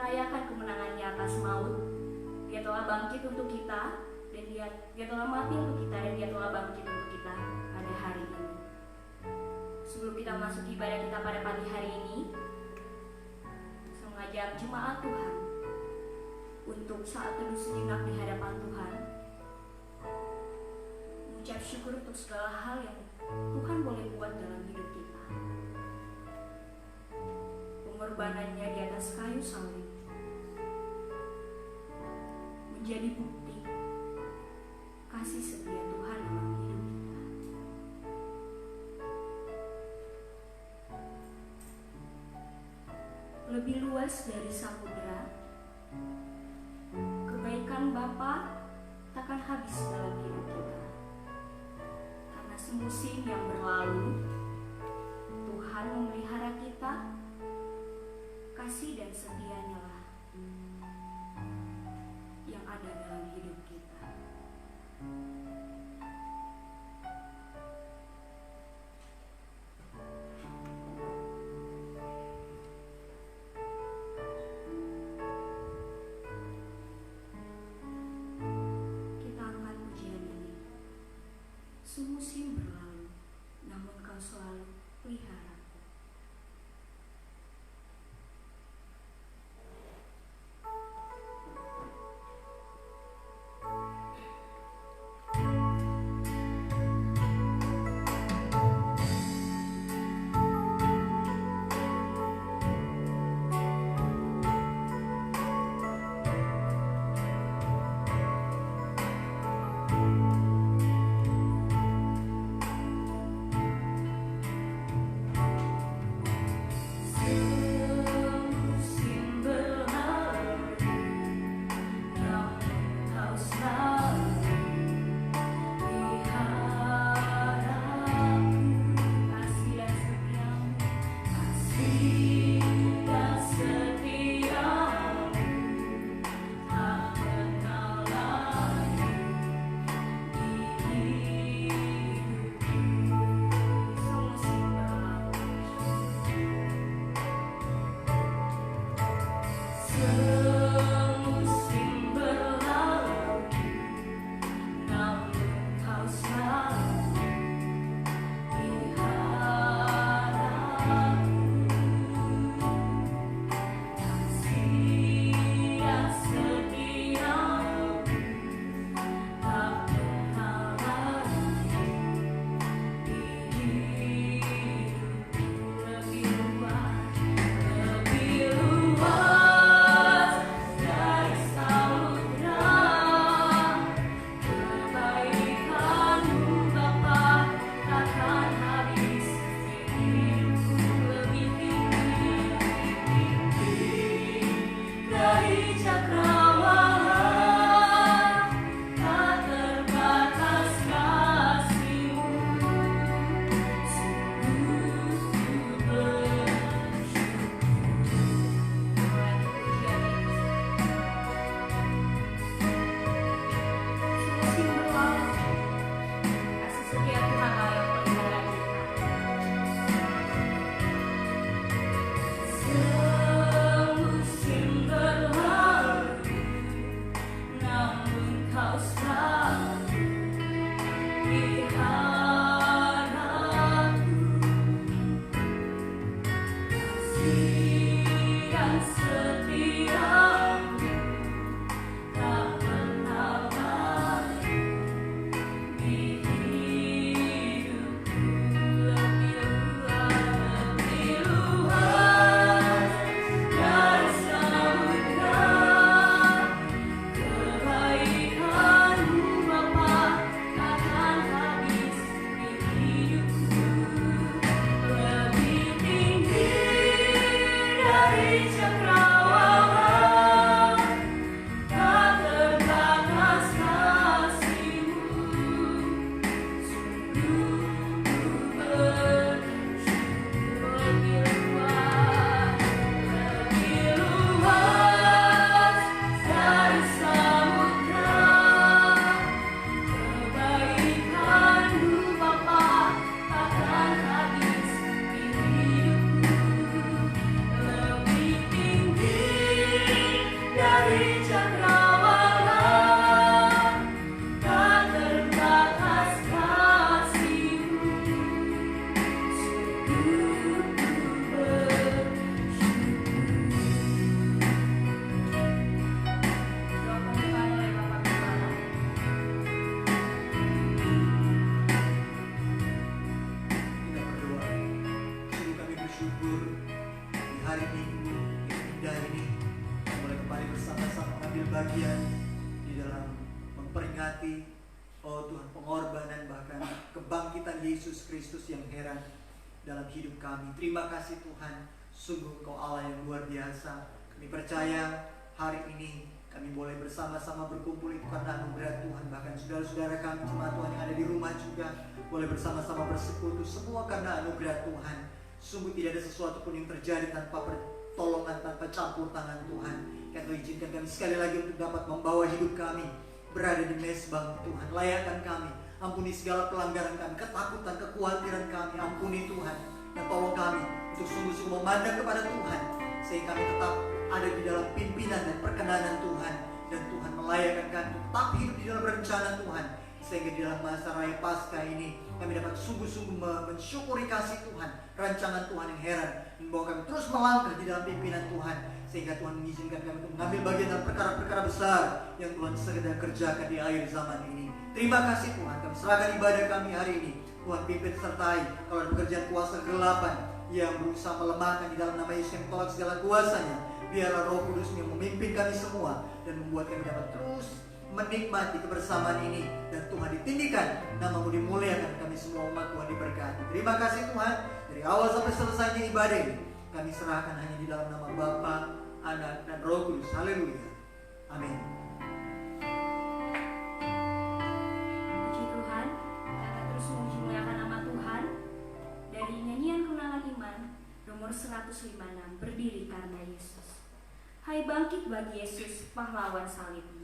merayakan kemenangannya atas maut. Dia telah bangkit untuk kita, dan dia telah mati untuk kita, dan dia telah bangkit untuk kita pada hari ini. Sebelum kita masuk ibadah kita pada pagi hari ini, saya mengajak jemaat Tuhan untuk saat teduh sejenak di hadapan Tuhan, mengucap syukur untuk segala hal yang Tuhan boleh buat dalam hidup kita. Pengorbanannya di atas kayu salib menjadi bukti kasih setia Tuhan dalam hidup kita. Lebih luas dari samudera, kebaikan Bapa takkan habis dalam hidup kita. Karena semusim yang berlalu, Tuhan memelihara kita. Kasih dan setianya lah yang ada dalam hidup kita. Kita angkat pujian ini. Semusim berlalu, namun Kau selalu pelihara. Tinggi indah ini boleh kembali bersama-sama mengambil bagian di dalam memperingati Tuhan pengorbanan bahkan kebangkitan Yesus Kristus yang heran dalam hidup kami. Terima kasih Tuhan, sungguh Engkau Allah yang luar biasa. Kami percaya hari ini kami boleh bersama-sama berkumpul itu karena anugerah Tuhan. Bahkan saudara-saudara kami jemaat Tuhan yang ada di rumah juga boleh bersama-sama bersekutu, semua karena anugerah Tuhan. Sungguh tidak ada sesuatu pun yang terjadi tanpa pertolongan, tanpa campur tangan Tuhan. Karena izinkan kami sekali lagi untuk dapat membawa hidup kami berada di mesbah Tuhan. Layakkan kami, ampuni segala pelanggaran kami, ketakutan, kekhawatiran kami. Ampuni Tuhan, dan tolong kami untuk sungguh-sungguh memandang kepada Tuhan, sehingga kami tetap ada di dalam pimpinan dan perkenanan Tuhan. Dan Tuhan melayakkan kami untuk tetap hidup di dalam rencana Tuhan, sehingga di dalam masa raya Paskah ini kami dapat sungguh-sungguh mensyukuri kasih Tuhan, rancangan Tuhan yang heran, membawa kami terus melangkah di dalam pimpinan Tuhan, sehingga Tuhan mengizinkan kami untuk mengambil bagian dalam perkara-perkara besar yang Tuhan sedang kerjakan di akhir zaman ini. Terima kasih Tuhan, kami serahkan ibadah kami hari ini. Tuhan pimpin sertai kalau ada pekerjaan kuasa kegelapan yang berusaha melemahkan di dalam nama Yesus yang tolak segala kuasanya. Biarlah Roh Kudus yang memimpin kami semua dan membuat kami dapat terus menikmati kebersamaan ini, dan Tuhan ditinggikan, nama-Mu dimuliakan, kami semua umat Tuhan diberkati. Terima kasih Tuhan, dari awal sampai selesainya ibadah ini kami serahkan hanya di dalam nama Bapa, Anak, dan Roh Kudus. Haleluya. Amin. Puji Tuhan, kita akan terus memuliakan nama Tuhan dari nyanyian Kemenangan Iman nomor 156, Berdiri Karena Yesus. Hai bangkit bagi Yesus, pahlawan salibnya.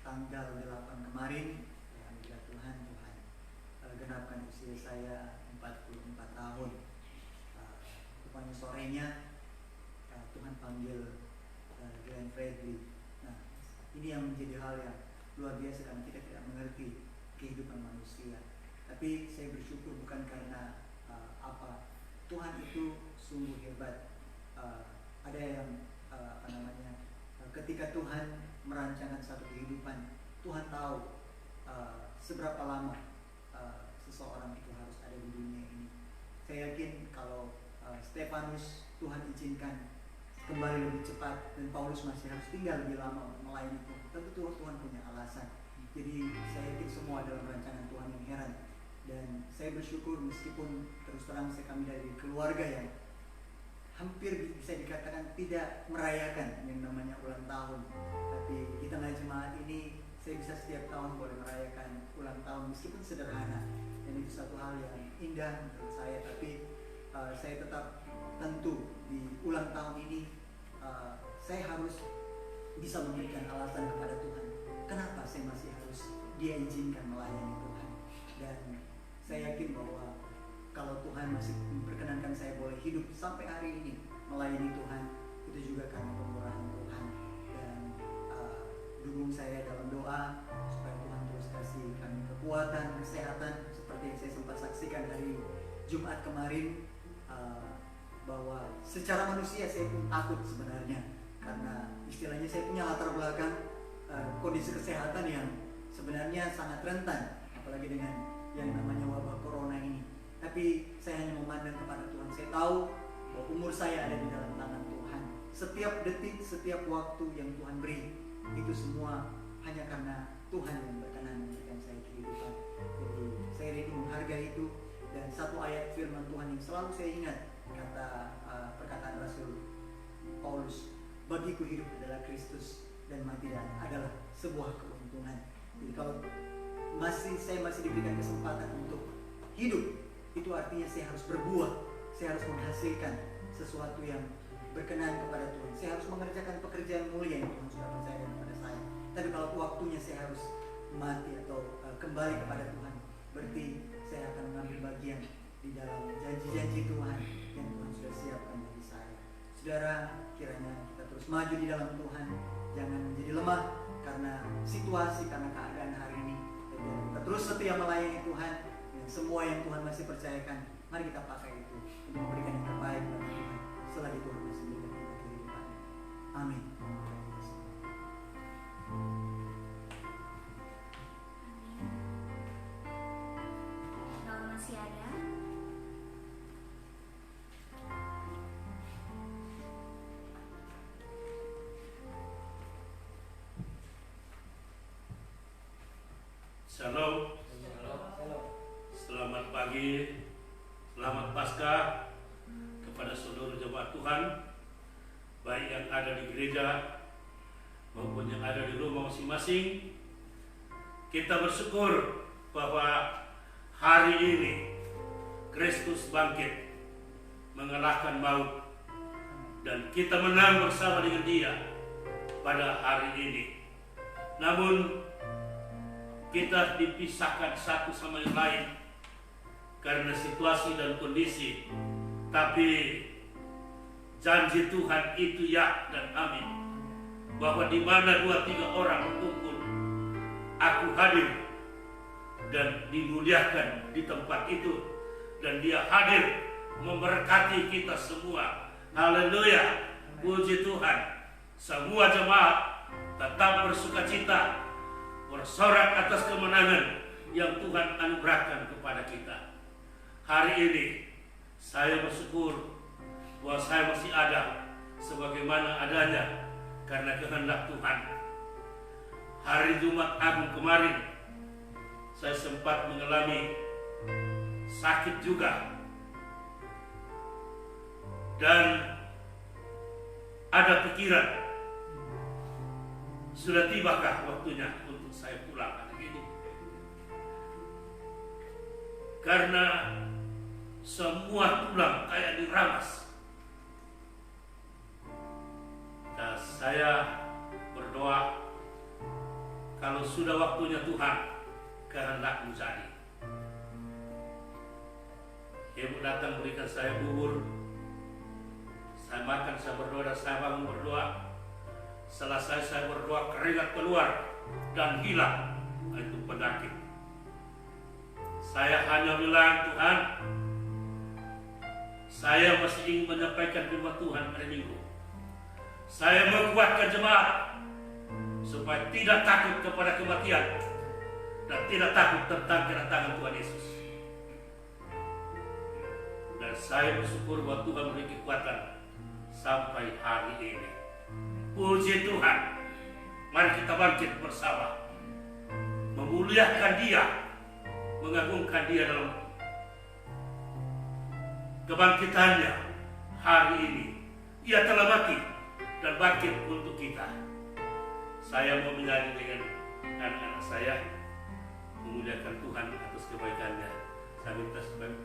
Tanggal 8 kemarin, ya anugerah Tuhan, Tuhan genapkan usia saya 44 tahun. Rupanya sorenya Tuhan panggil Glenn Fredly. Nah, ini yang menjadi hal yang luar biasa karena kita tidak mengerti kehidupan manusia. Tapi saya bersyukur bukan karena Tuhan itu sungguh hebat. Ada yang ketika Tuhan merancangkan satu kehidupan, Tuhan tahu seberapa lama seseorang itu harus ada di dunia ini. Saya yakin kalau Stefanus Tuhan izinkan kembali lebih cepat dan Paulus masih harus tinggal lebih lama untuk melayani Tuhan, tentu Tuhan punya alasan. Jadi saya yakin semua dalam rancangan Tuhan yang heran. Dan saya bersyukur meskipun terus terang kami dari keluarga yang hampir bisa dikatakan tidak merayakan yang namanya ulang tahun, tapi di tengah jemaat ini saya bisa setiap tahun boleh merayakan ulang tahun meskipun sederhana, dan itu satu hal yang indah menurut saya. Tapi saya tetap tentu di ulang tahun ini saya harus bisa memberikan alasan kepada Tuhan kenapa saya masih harus Dia izinkan melayani Tuhan. Dan saya yakin bahwa kalau Tuhan masih memperkenankan saya boleh hidup sampai hari ini melayani Tuhan, itu juga karena pemurahan Tuhan. Dan dukung saya dalam doa supaya Tuhan terus kasih kami kekuatan, kesehatan seperti yang saya sempat saksikan hari Jumat kemarin, bahwa secara manusia saya pun takut sebenarnya karena istilahnya saya punya latar belakang kondisi kesehatan yang sebenarnya sangat rentan, apalagi dengan yang namanya wabah corona ini. Tapi saya hanya memandang kepada Tuhan. Saya tahu bahwa umur saya ada di dalam tangan Tuhan. Setiap detik, setiap waktu yang Tuhan beri, itu semua hanya karena Tuhan yang berkenan memberikan saya kehidupan. Jadi saya rindu menghargai itu. Dan satu ayat firman Tuhan yang selalu saya ingat, kata perkataan Rasul Paulus, bagiku hidup adalah Kristus dan mati adalah sebuah keuntungan. Jadi kalau saya masih diberikan kesempatan untuk hidup, itu artinya saya harus berbuah, saya harus menghasilkan sesuatu yang berkenan kepada Tuhan. Saya harus mengerjakan pekerjaan mulia yang Tuhan sudah percayakan kepada saya. Tapi kalau waktunya saya harus mati atau kembali kepada Tuhan, berarti saya akan mengambil bagian di dalam janji-janji Tuhan yang Tuhan sudah siapkan bagi saya. Saudara, kiranya kita terus maju di dalam Tuhan, jangan menjadi lemah karena situasi, karena keadaan hari ini. Kita terus setia melayani Tuhan dan semua yang Tuhan masih percayakan, mari kita pakai itu untuk memberikan yang terbaik bagi Tuhan selagi Tuhan masih memberikan kita kehidupan. Amin. Kalau masih ada, Shalom. Selamat pagi, selamat Paskah kepada seluruh jemaat Tuhan, baik yang ada di gereja maupun yang ada di rumah masing-masing. Kita bersyukur bahwa hari ini Kristus bangkit mengalahkan maut dan kita menang bersama dengan Dia pada hari ini. Namun kita dipisahkan satu sama yang lain karena situasi dan kondisi, tapi janji Tuhan itu ya dan amin, bahwa di mana 2-3 orang berkumpul, aku hadir dan dimuliakan di tempat itu, dan Dia hadir memberkati kita semua. Haleluya, puji Tuhan. Semua jemaat tetap bersukacita, bersorak atas kemenangan yang Tuhan anugerahkan kepada kita. Hari ini saya bersyukur bahwa saya masih ada sebagaimana adanya karena kehendak Tuhan. Hari Jumat Agung kemarin saya sempat mengalami sakit juga, dan ada pikiran, sudah tibakah waktunya untuk saya pulang hari ini? Karena semua tulang kayak diramas. Dan saya berdoa, kalau sudah waktunya Tuhan, kehendak-Mu jadi. Ibu datang berikan saya bubur, saya makan, saya berdoa, dan saya bangun berdoa. Selesai saya berdoa, keringat keluar dan hilang itu penyakit. Saya hanya bilang, Tuhan, saya masih ingin menyampaikan firman Tuhan hari Minggu. Saya menguatkan jemaat supaya tidak takut kepada kematian dan tidak takut tentang kedatangan Tuhan Yesus. Dan saya bersyukur bahwa Tuhan beri kekuatan sampai hari ini. Puji Tuhan. Mari kita bangkit bersama, memuliakan Dia, mengagungkan Dia dalam kebangkitannya hari ini. Ia telah mati dan bangkit untuk kita. Saya mau menyanyi dengan anak-anak saya, memuliakan Tuhan atas kebaikannya. Saya minta sebaik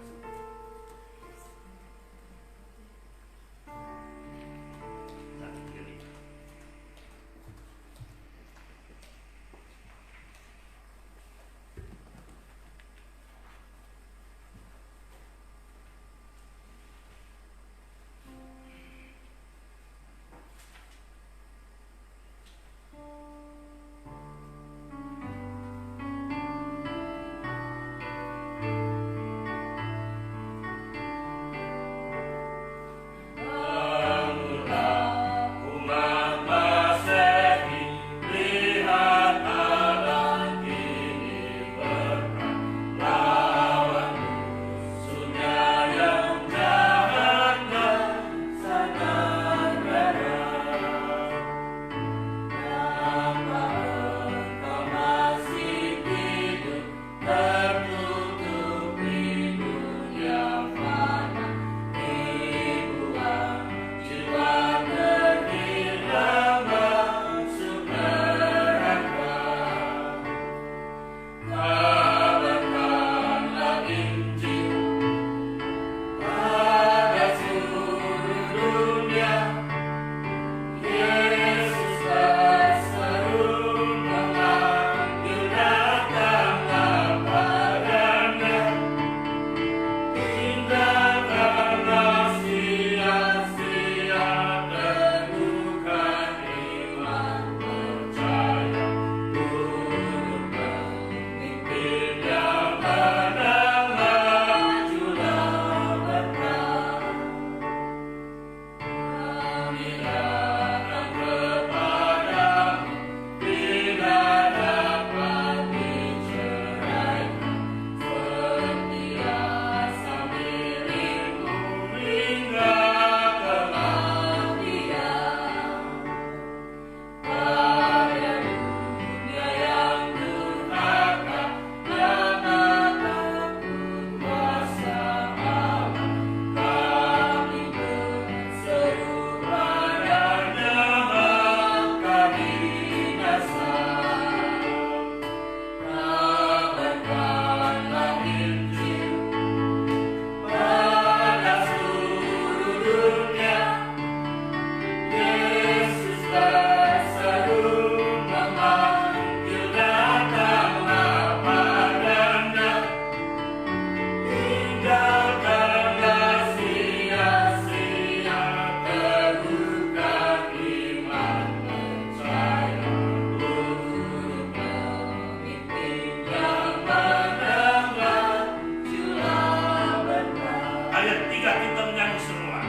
ayat 3 kita menyanyi semua.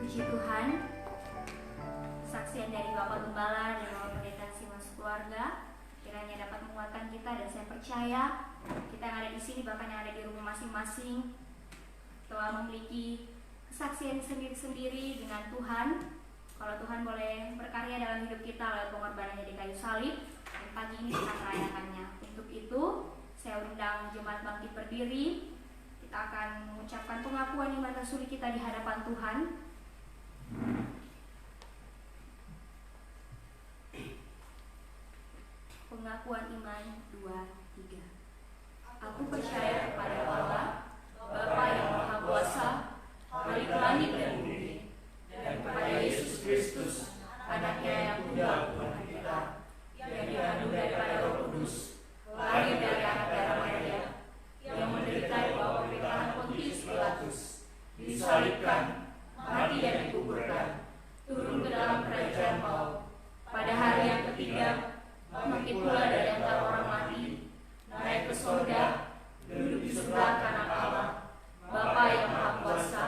Puji Tuhan, kesaksian dari Bapak Gembala dan Bapak Pendeta Simas keluarga kiranya dapat menguatkan kita, dan saya percaya kita yang ada di sini, bahkan yang ada di rumah masing-masing, telah memiliki kesaksian sendiri-sendiri dengan Tuhan. Kalau Tuhan boleh berkarya dalam hidup kita lewat pengorbanannya di kayu salib, dan pagi ini kita merayakannya. Untuk itu, saya undang jemaat bangkit berdiri. Kita akan mengucapkan pengakuan iman rasuli kita di hadapan Tuhan. Pengakuan iman 2, 3. Aku percaya kepada Allah, Bapa yang Maha Kuasa, Balik langit dan bumi, dan kepada Yesus Kristus, Anaknya yang tunggal Tuhan kita, yang dikandung daripada Roh Kudus, lahir dari anak darah Maria, yang menderita di bawah pemerintahan Pontius Pilatus, disalibkan, mati dan dikuburkan, turun ke dalam kerajaan maut, pada hari yang ketiga bangkit pula dari antara orang mati, naik ke surga, duduk di sebelah kanan Allah, Bapa yang Maha Kuasa,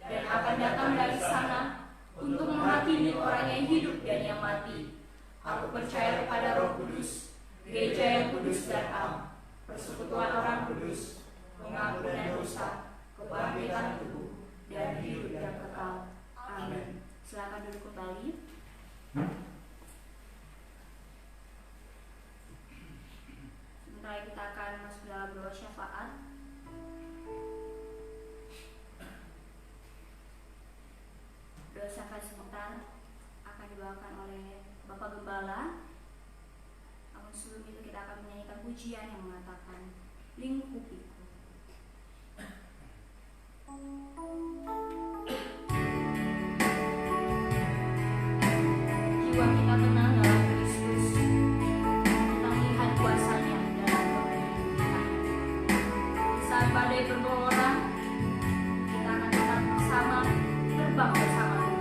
dan akan datang dari sana untuk menghakimi orang yang hidup dan yang mati. Aku percaya kepada Roh Kudus, gereja yang kudus dan am, persekutuan orang kudus, pengampunan dosa, kebangkitan tubuh, dan hidup yang kekal. Amin. Silakan duduk kembali. Sebentar kita akan masuk dalam doa syafaat. Doa syafaat sebentar akan dibawakan oleh Bapak Gembala. Namun sebelum itu kita akan menyanyikan pujian yang mengatakan lingkupiku. Jiwa kita tenang dalam Kristus. Kita melihat kuasa-Nya dalam kehidupan kita. Di saat badai bergelora, kita akan tetap bersama, terbang bersama Tuhan.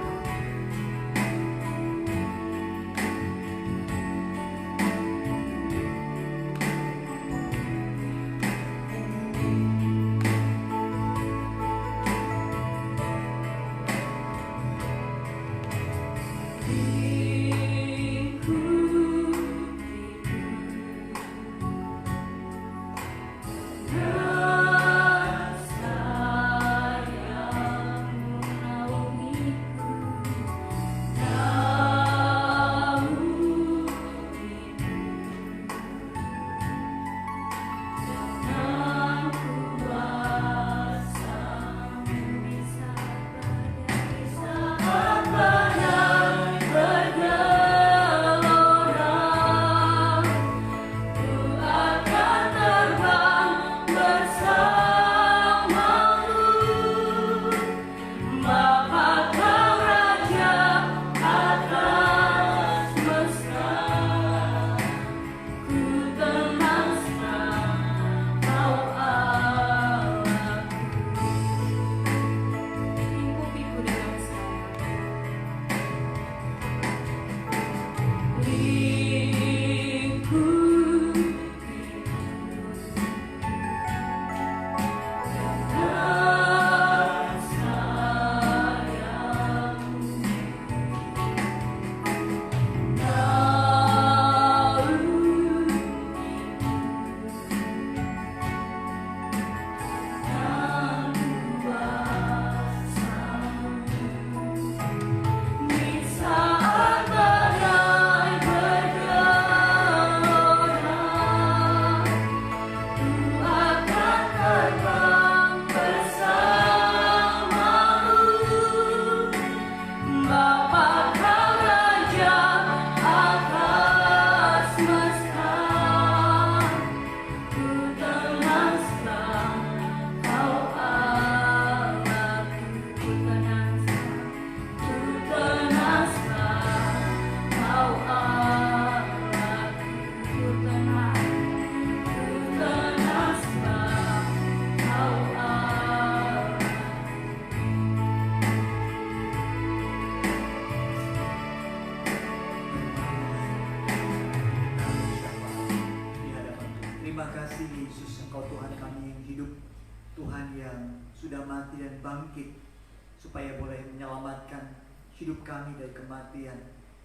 kasih Yesus, Engkau Tuhan kami yang hidup, Tuhan yang sudah mati dan bangkit supaya boleh menyelamatkan hidup kami dari kematian.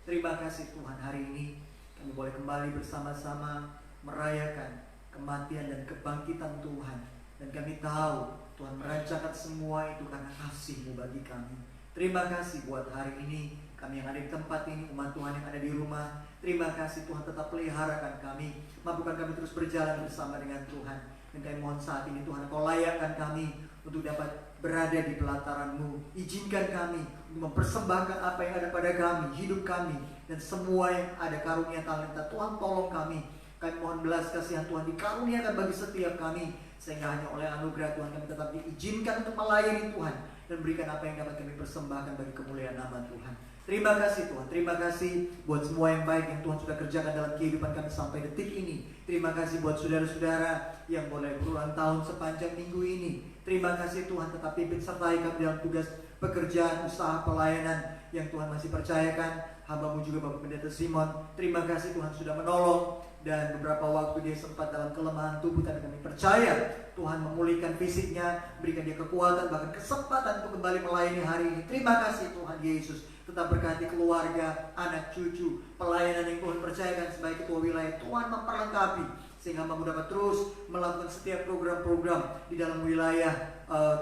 Terima kasih Tuhan, hari ini kami boleh kembali bersama-sama merayakan kematian dan kebangkitan Tuhan. Dan kami tahu Tuhan merancakan semua itu karena kasih-Mu bagi kami. Terima kasih buat hari ini, kami yang ada di tempat ini, umat Tuhan yang ada di rumah. Terima kasih Tuhan, tetap peliharakan kami, mampukan kami terus berjalan bersama dengan Tuhan. Dan kami mohon saat ini Tuhan, Kau layakkan kami untuk dapat berada di pelataran-Mu. Izinkan kami untuk mempersembahkan apa yang ada pada kami, hidup kami, dan semua yang ada karunia talenta. Tuhan tolong kami. Kami mohon belas kasihan Tuhan dikaruniakan bagi setiap kami, sehingga hanya oleh anugerah Tuhan kami tetap diizinkan untuk melayani Tuhan dan berikan apa yang dapat kami persembahkan bagi kemuliaan nama Tuhan. Terima kasih Tuhan, terima kasih buat semua yang baik yang Tuhan sudah kerjakan dalam kehidupan kami sampai detik ini. Terima kasih buat saudara-saudara yang boleh berulang tahun sepanjang minggu ini. Terima kasih Tuhan, tetap pimpin sertai kami dalam tugas pekerjaan, usaha, pelayanan yang Tuhan masih percayakan. Hamba-Mu juga Bapak Pendeta Simon, terima kasih Tuhan sudah menolong. Dan beberapa waktu dia sempat dalam kelemahan tubuh, tapi kami percaya Tuhan memulihkan fisiknya, berikan dia kekuatan, bahkan kesempatan untuk kembali melayani hari ini. Terima kasih Tuhan Yesus. Tetap berkati keluarga, anak cucu, pelayanan yang Tuhan percayakan sebagai ketua wilayah. Tuhan memperlengkapi sehingga hamba dapat terus melakukan setiap program-program di dalam wilayah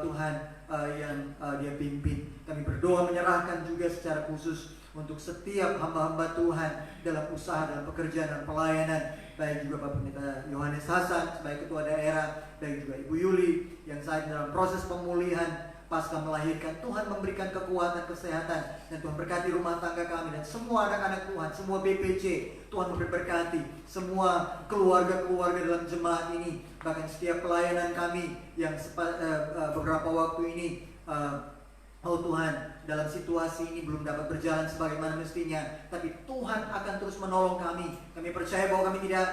Tuhan yang dia pimpin. Kami berdoa menyerahkan juga secara khusus untuk setiap hamba-hamba Tuhan dalam usaha, dalam pekerjaan dan pelayanan, baik juga Bapak Pendeta Yohanes Hasan sebagai ketua daerah, baik juga Ibu Yuli yang saat ini dalam proses pemulihan pasca melahirkan. Tuhan memberikan kekuatan, kesehatan, dan Tuhan berkati rumah tangga kami dan semua anak-anak Tuhan, semua BPC. Tuhan memberkati semua keluarga-keluarga dalam jemaat ini, bahkan setiap pelayanan kami yang beberapa waktu ini oh Tuhan, dalam situasi ini belum dapat berjalan sebagaimana mestinya, tapi Tuhan akan terus menolong kami. Kami percaya bahwa kami tidak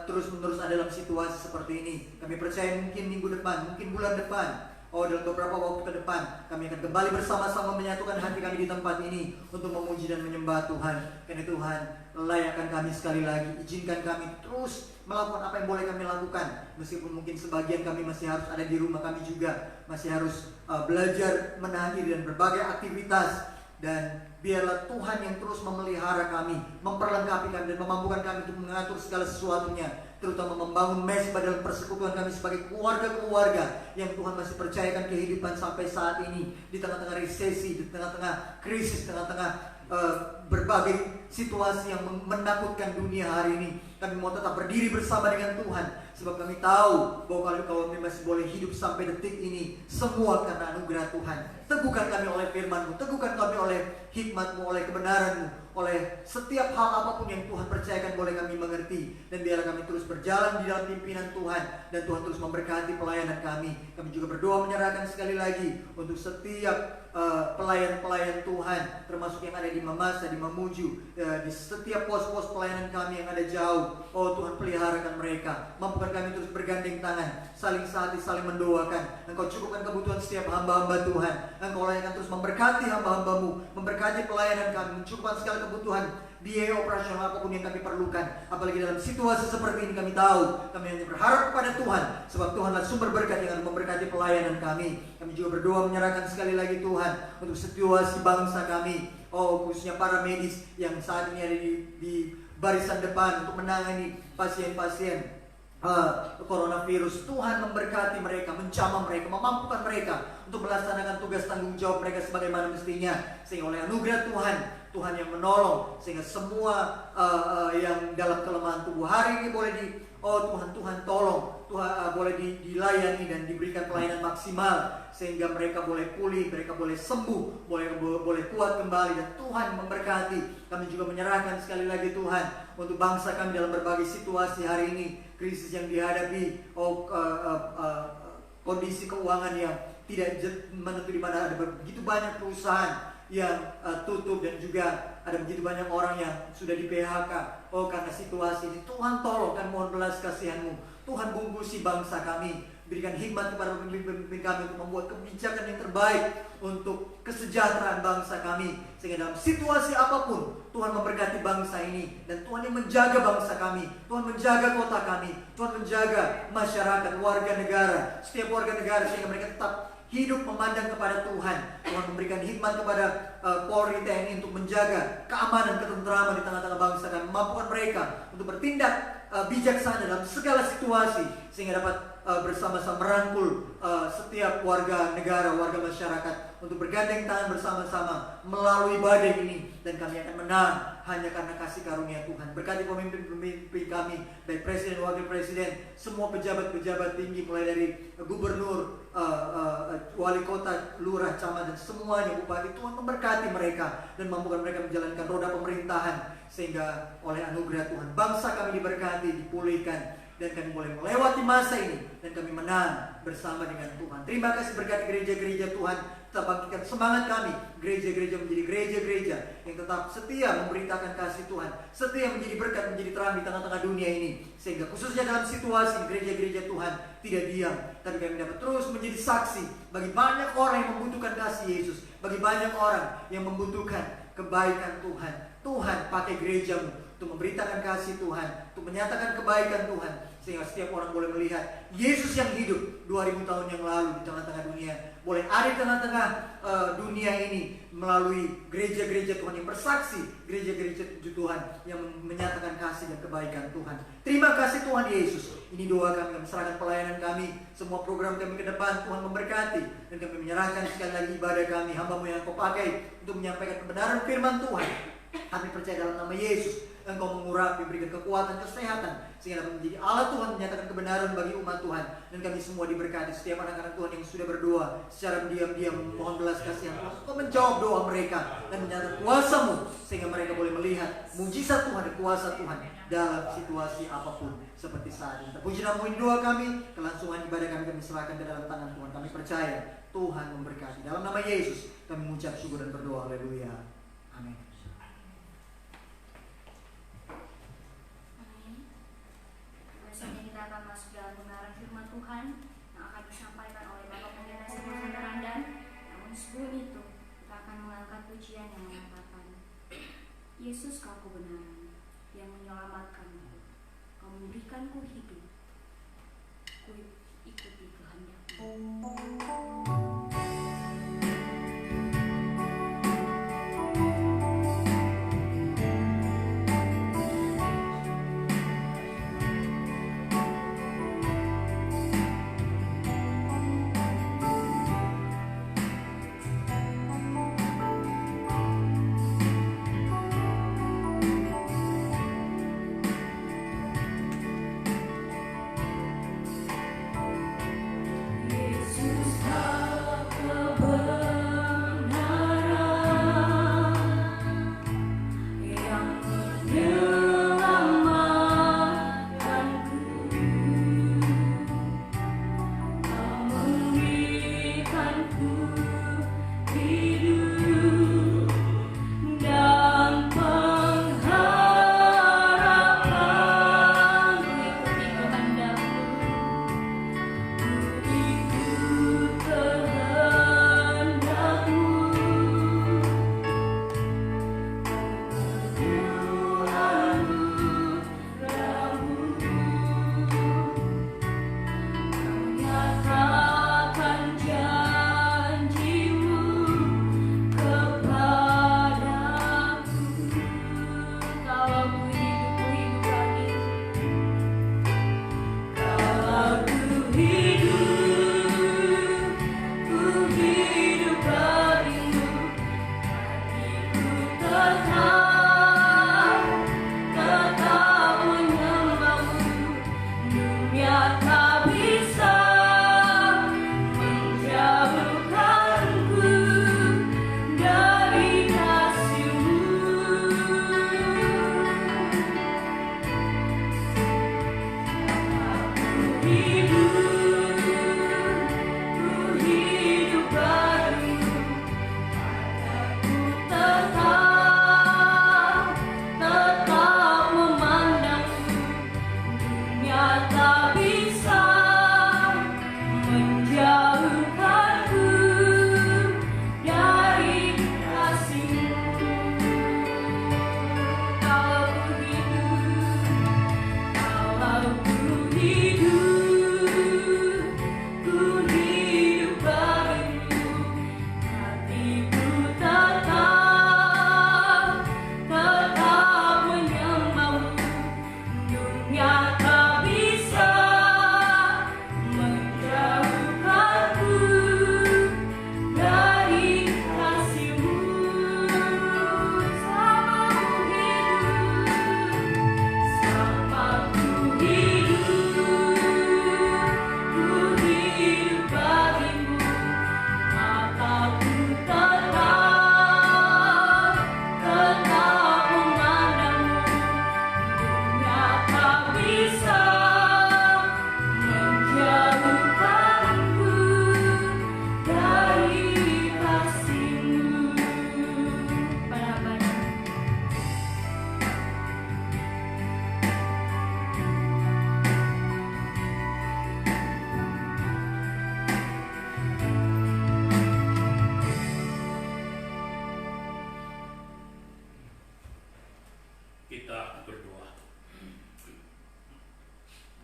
terus-menerus ada dalam situasi seperti ini. Kami percaya mungkin minggu depan, mungkin bulan depan, dalam beberapa waktu ke depan, kami akan kembali bersama-sama menyatukan hati kami di tempat ini untuk memuji dan menyembah Tuhan. Karena Tuhan, layakkan kami sekali lagi, izinkan kami terus melakukan apa yang boleh kami lakukan. Meskipun mungkin sebagian kami masih harus ada di rumah, kami juga masih harus belajar menahan diri dan berbagai aktivitas. Dan biarlah Tuhan yang terus memelihara kami, memperlengkapi kami dan memampukan kami untuk mengatur segala sesuatunya, terutama membangun mesbah dalam persekutuan kami sebagai keluarga-keluarga yang Tuhan masih percayakan kehidupan sampai saat ini, di tengah-tengah resesi, di tengah-tengah krisis, tengah-tengah berbagai situasi yang menakutkan dunia hari ini. Kami mau tetap berdiri bersama dengan Tuhan, sebab kami tahu bahwa kalau kami masih boleh hidup sampai detik ini, semua karena anugerah Tuhan. Teguhkan kami oleh firman-Mu, teguhkan kami oleh hikmat-Mu, oleh kebenaran-Mu, oleh setiap hal apapun yang Tuhan percayakan boleh kami mengerti. Dan biarlah kami terus berjalan di dalam pimpinan Tuhan, dan Tuhan terus memberkati pelayanan kami. Kami juga berdoa menyerahkan sekali lagi untuk setiap pelayan-pelayan Tuhan, termasuk yang ada di Mamasa, di Mamuju, di setiap pos-pos pelayanan kami yang ada jauh. Oh Tuhan, peliharakan mereka, mampukan kami terus bergandeng tangan, saling sehati, saling mendoakan. Engkau cukupkan kebutuhan setiap hamba-hamba Tuhan. Engkau akan terus memberkati hamba-hamba-Mu, memberkati pelayanan kami, mencukupkan segala kebutuhan biaya operasional apapun yang kami perlukan. Apalagi dalam situasi seperti ini, kami tahu kami hanya berharap kepada Tuhan, sebab Tuhanlah sumber berkat yang akan memberkati pelayanan kami. Kami juga berdoa menyerahkan sekali lagi Tuhan untuk situasi bangsa kami, khususnya para medis yang saat ini ada di barisan depan untuk menangani pasien-pasien coronavirus. Tuhan memberkati mereka, menjamah mereka, memampukan mereka untuk melaksanakan tugas tanggung jawab mereka sebagaimana mestinya, sehingga oleh anugerah Tuhan yang menolong, sehingga semua yang dalam kelemahan tubuh hari ini boleh Tuhan tolong, Tuhan boleh dilayani dan diberikan pelayanan maksimal, sehingga mereka boleh pulih, mereka boleh sembuh, boleh kuat kembali. Dan Tuhan memberkati. Kami juga menyerahkan sekali lagi Tuhan untuk bangsa kami dalam berbagai situasi hari ini, krisis yang dihadapi, kondisi keuangan yang tidak menentu, di mana ada begitu banyak perusahaan yang tutup, dan juga ada begitu banyak orang yang sudah di PHK karena situasi ini. Tuhan tolong, dan mohon belas kasihan-Mu. Tuhan bungkusi bangsa kami Berikan hikmat kepada pemimpin-pemimpin kami untuk membuat kebijakan yang terbaik untuk kesejahteraan bangsa kami. Sehingga dalam situasi apapun, Tuhan memberkati bangsa ini. Dan Tuhan yang menjaga bangsa kami, Tuhan menjaga kota kami, Tuhan menjaga masyarakat, warga negara, setiap warga negara, sehingga mereka tetap hidup memandang kepada Tuhan. Tuhan memberikan hikmat kepada Polri TNI untuk menjaga keamanan, ketentraman di tengah-tengah bangsa kami. Mampukan mereka untuk bertindak bijaksana dalam segala situasi, sehingga dapat bersama-sama merangkul setiap warga negara, warga masyarakat untuk bergandeng tangan bersama-sama melalui badai ini. Dan kami akan menang hanya karena kasih karunia Tuhan. Berkati pemimpin-pemimpin kami, baik presiden, wakil presiden, semua pejabat-pejabat tinggi, mulai dari gubernur, wali kota, lurah, camat, dan semuanya, bupati. Tuhan memberkati mereka dan mampukan mereka menjalankan roda pemerintahan, sehingga oleh anugerah Tuhan bangsa kami diberkati, dipulihkan, dan kami boleh melewati masa ini dan kami menang bersama dengan Tuhan. Terima kasih, berkati gereja-gereja Tuhan. Tetap bangkitkan semangat kami, gereja-gereja menjadi gereja-gereja yang tetap setia memberitakan kasih Tuhan, setia menjadi berkat, menjadi terang di tengah-tengah dunia ini. Sehingga khususnya dalam situasi gereja-gereja Tuhan tidak diam, tapi kami dapat terus menjadi saksi bagi banyak orang yang membutuhkan kasih Yesus, bagi banyak orang yang membutuhkan kebaikan Tuhan. Tuhan pakai gerejamu untuk memberitakan kasih Tuhan, untuk menyatakan kebaikan Tuhan, sehingga setiap orang boleh melihat Yesus yang hidup 2000 tahun yang lalu di tengah-tengah dunia, boleh ada di tengah-tengah dunia ini melalui gereja-gereja Tuhan yang bersaksi, gereja-gereja Tuhan yang menyatakan kasih dan kebaikan Tuhan. Terima kasih Tuhan Yesus. Ini doa kami serahkan pelayanan kami, semua program kami ke depan. Tuhan memberkati, dan kami menyerahkan sekali lagi ibadah kami, hamba-Mu yang Kau pakai untuk menyampaikan kebenaran firman Tuhan. Kami percaya dalam nama Yesus Engkau mengurapi, berikan kekuatan, kesehatan, sehingga dapat menjadi alat Tuhan menyatakan kebenaran bagi umat Tuhan. Dan kami semua diberkati, setiap anak-anak Tuhan yang sudah berdoa secara diam-diam memohon belas kasihan Tuhan, Engkau menjawab doa mereka dan menyatakan kuasa-Mu, sehingga mereka boleh melihat mujizat Tuhan dan kuasa Tuhan dalam situasi apapun seperti saat ini. Terpuji nama ini doa kami, kelangsungan ibadah kami serahkan ke dalam tangan Tuhan. Kami percaya Tuhan memberkati. Dalam nama Yesus kami mengucap syukur dan berdoa. Haleluya. Amin. Biasanya kita akan masuk dalam kebenaran firman Tuhan yang akan disampaikan oleh Bapak Pendeta Samuel Randan. Namun sebelum itu, kita akan mengangkat pujian yang mengatakan, Yesus Kau kebenaran yang menyelamatkanku, Kau memberikanku hidup, ku ikuti kehendak-Mu. Yesus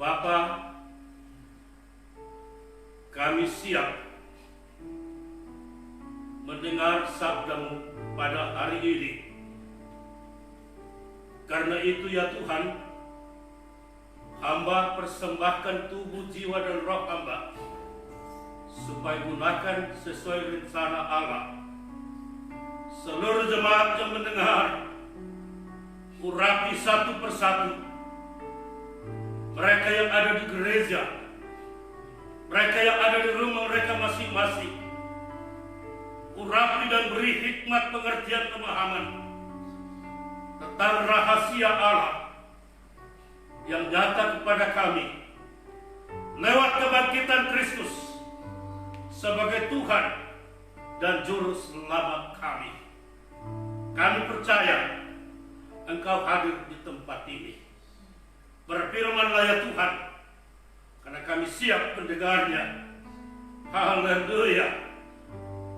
Bapa, kami siap mendengar sabda-Mu pada hari ini. Karena itu ya Tuhan, hamba persembahkan tubuh, jiwa, dan roh hamba, supaya gunakan sesuai rencana Allah. Seluruh jemaat yang mendengar, urapi satu persatu. Mereka yang ada di gereja, mereka yang ada di rumah mereka masing-masing, urapi dan beri hikmat pengertian pemahaman tentang rahasia Allah yang nyata kepada kami lewat kebangkitan Kristus sebagai Tuhan dan Juru Selamat kami. Kami percaya Engkau hadir di tempat ini. Berfirmanlah ya Tuhan, karena kami siap mendengarnya. Haleluya.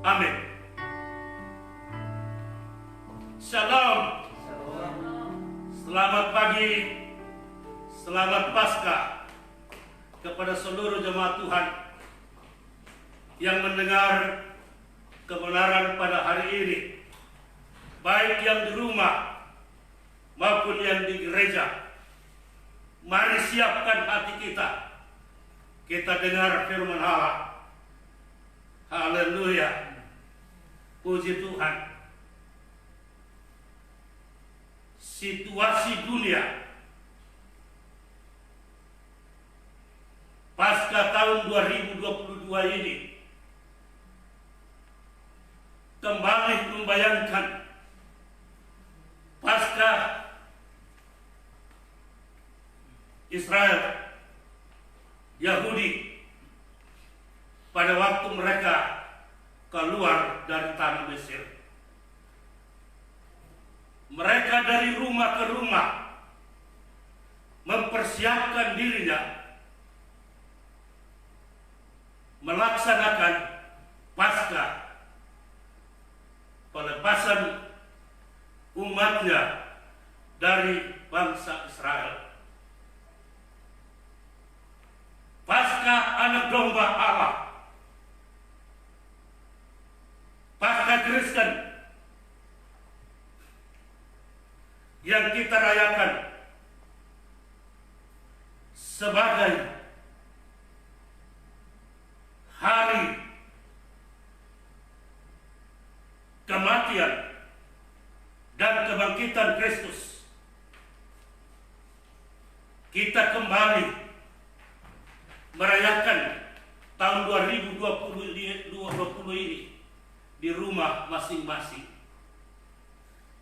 Amin. Shalom. Selamat pagi, selamat Paskah kepada seluruh jemaat Tuhan yang mendengar kebenaran pada hari ini, baik yang di rumah maupun yang di gereja. Mari siapkan hati kita. Kita dengar firman Allah. Haleluya. Puji Tuhan. Situasi dunia pasca tahun 2022 ini kembali membayangkan pasca Israel, Yahudi pada waktu mereka keluar dari tanah Mesir. Mereka dari rumah ke rumah mempersiapkan dirinya melaksanakan pasca pelepasan umatnya dari bangsa Israel. Pasca anak domba Allah, pasca Kristen yang kita rayakan sebagai hari kematian dan kebangkitan Kristus. Kita kembali merayakan tahun 2020 ini di rumah masing-masing.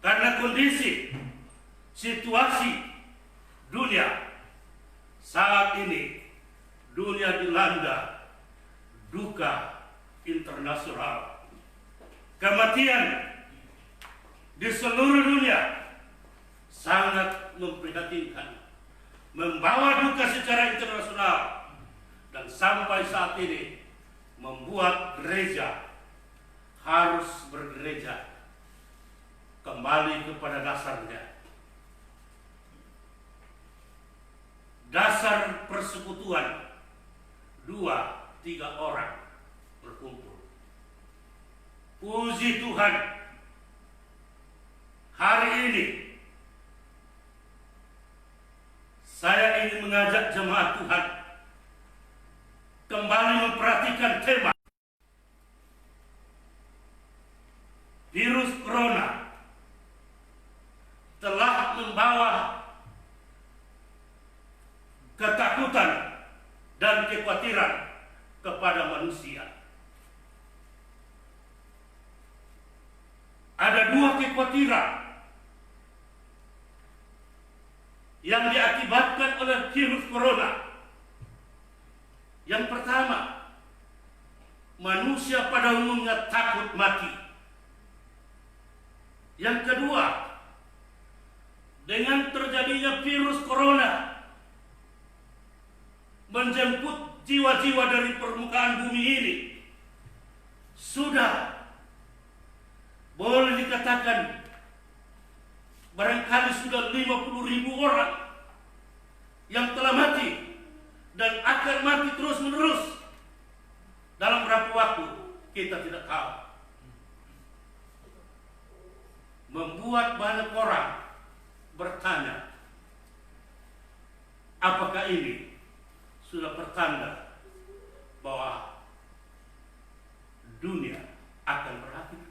Karena kondisi, situasi dunia saat ini, dunia dilanda duka internasional. Kematian di seluruh dunia sangat memprihatinkan, membawa duka secara internasional. Dan sampai saat ini membuat gereja harus bergereja kembali kepada dasarnya. Dasar persekutuan 2-3 orang berkumpul. Puji Tuhan, hari ini saya ingin mengajak jemaat Tuhan kembali memperhatikan tema virus corona telah membawa ketakutan dan kekhawatiran kepada manusia. Ada 2 kekhawatiran yang diakibatkan oleh virus corona. Yang pertama, manusia pada umumnya takut mati. Yang kedua, dengan terjadinya virus corona menjemput jiwa-jiwa dari permukaan bumi ini, sudah boleh dikatakan barangkali sudah 50.000 orang yang telah mati dan akan mati terus-menerus. Dalam berapa waktu kita tidak tahu. Membuat banyak orang bertanya, apakah ini sudah pertanda bahwa dunia akan berakhir?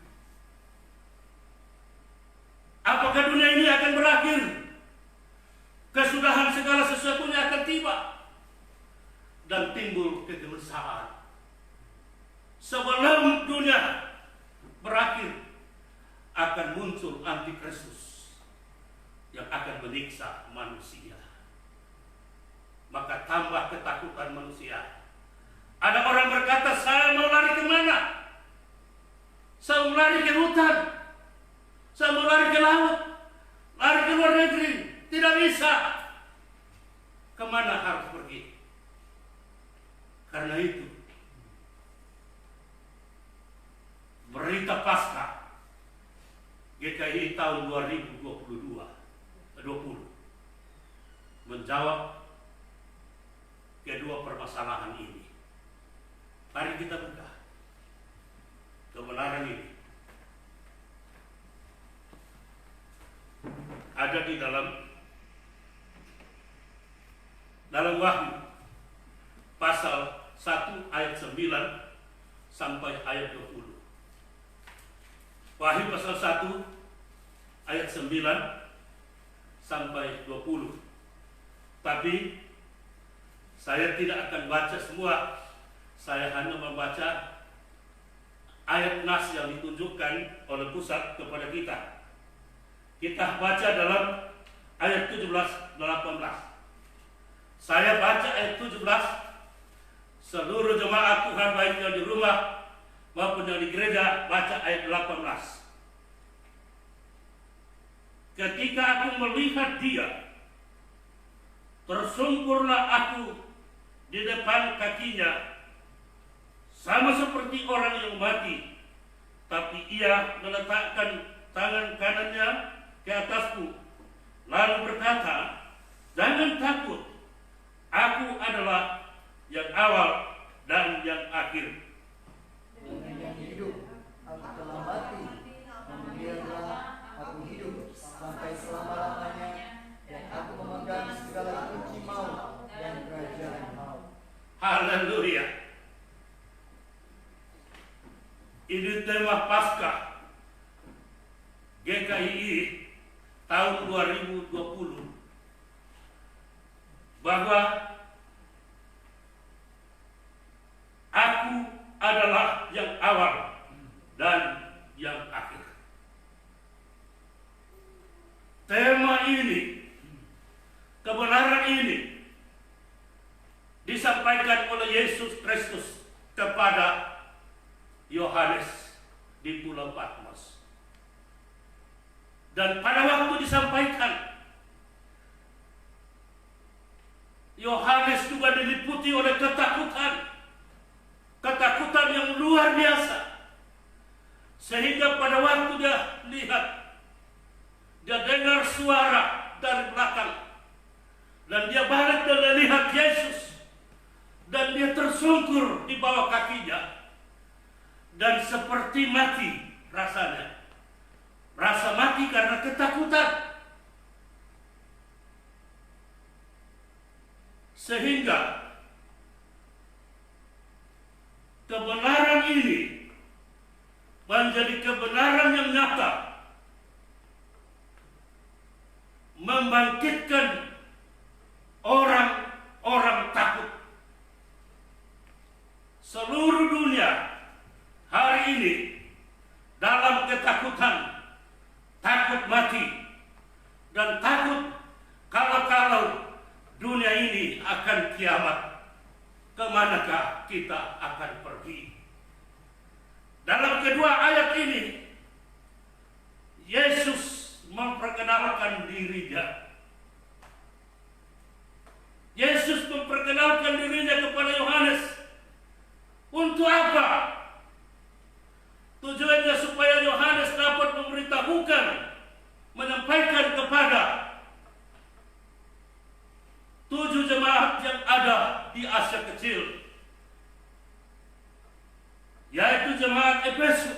Apakah dunia ini akan berakhir? Kesudahan segala sesuatunya akan tiba dan timbul kegelisahan. Sebelum dunia berakhir akan muncul antikristus yang akan menyiksa manusia. Maka tambah ketakutan manusia. Ada orang berkata, saya mau lari kemana? Saya mau lari ke hutan, saya mau lari ke laut, lari ke luar negeri. Tidak bisa. Kemana harus pergi? Karena itu, berita Paskah GKI tahun 2020 menjawab kedua permasalahan ini. Mari kita buka kebenaran ini. Ada di dalam Wahyu pasal 1 ayat 9 sampai ayat 20. Wahyu pasal 1 ayat 9 sampai 20. Tapi saya tidak akan baca semua. Saya hanya membaca ayat nas yang ditunjukkan oleh pusat kepada kita. Kita baca dalam ayat 17-18. Saya baca ayat 17. Seluruh jemaat Tuhan baik yang di rumah maupun yang di gereja baca ayat 18. Ketika aku melihat Dia, tersungkurlah aku di depan kakinya, sama seperti orang yang mati. Tapi Ia meletakkan tangan kanannya ke atasku, lalu berkata, jangan takut, aku adalah yang awal dan yang akhir. Dengan yang hidup, aku telah mati, namun biarlah aku hidup sampai selama-lamanya, dan aku memegang segala kunci maut dan kerajaan maut. Haleluya. Ini tema Paskah GKI tahun 2020, bahwa aku adalah yang awal dan yang akhir. Tema ini, kebenaran ini disampaikan oleh Yesus Kristus kepada Yohanes di Pulau Patmos. Dan pada waktu disampaikan, Yohanes juga diliputi oleh ketakutan yang luar biasa. Sehingga pada waktu dia lihat, dia dengar suara dari belakang, dan dia balik dan dia lihat Yesus, dan dia tersungkur di bawah kakinya, dan seperti mati rasanya. Rasa mati karena ketakutan. Sehingga kebenaran ini menjadi kebenaran yang nyata, membangkitkan orang-orang takut. Seluruh dunia hari ini dalam ketakutan, takut mati, dan takut kalau dunia ini akan kiamat. Kemanakah kita akan pergi? Dalam kedua ayat ini, Yesus memperkenalkan dirinya. Yesus memperkenalkan dirinya kepada Yohanes. Untuk apa? Tujuannya supaya Yohanes dapat Efesus,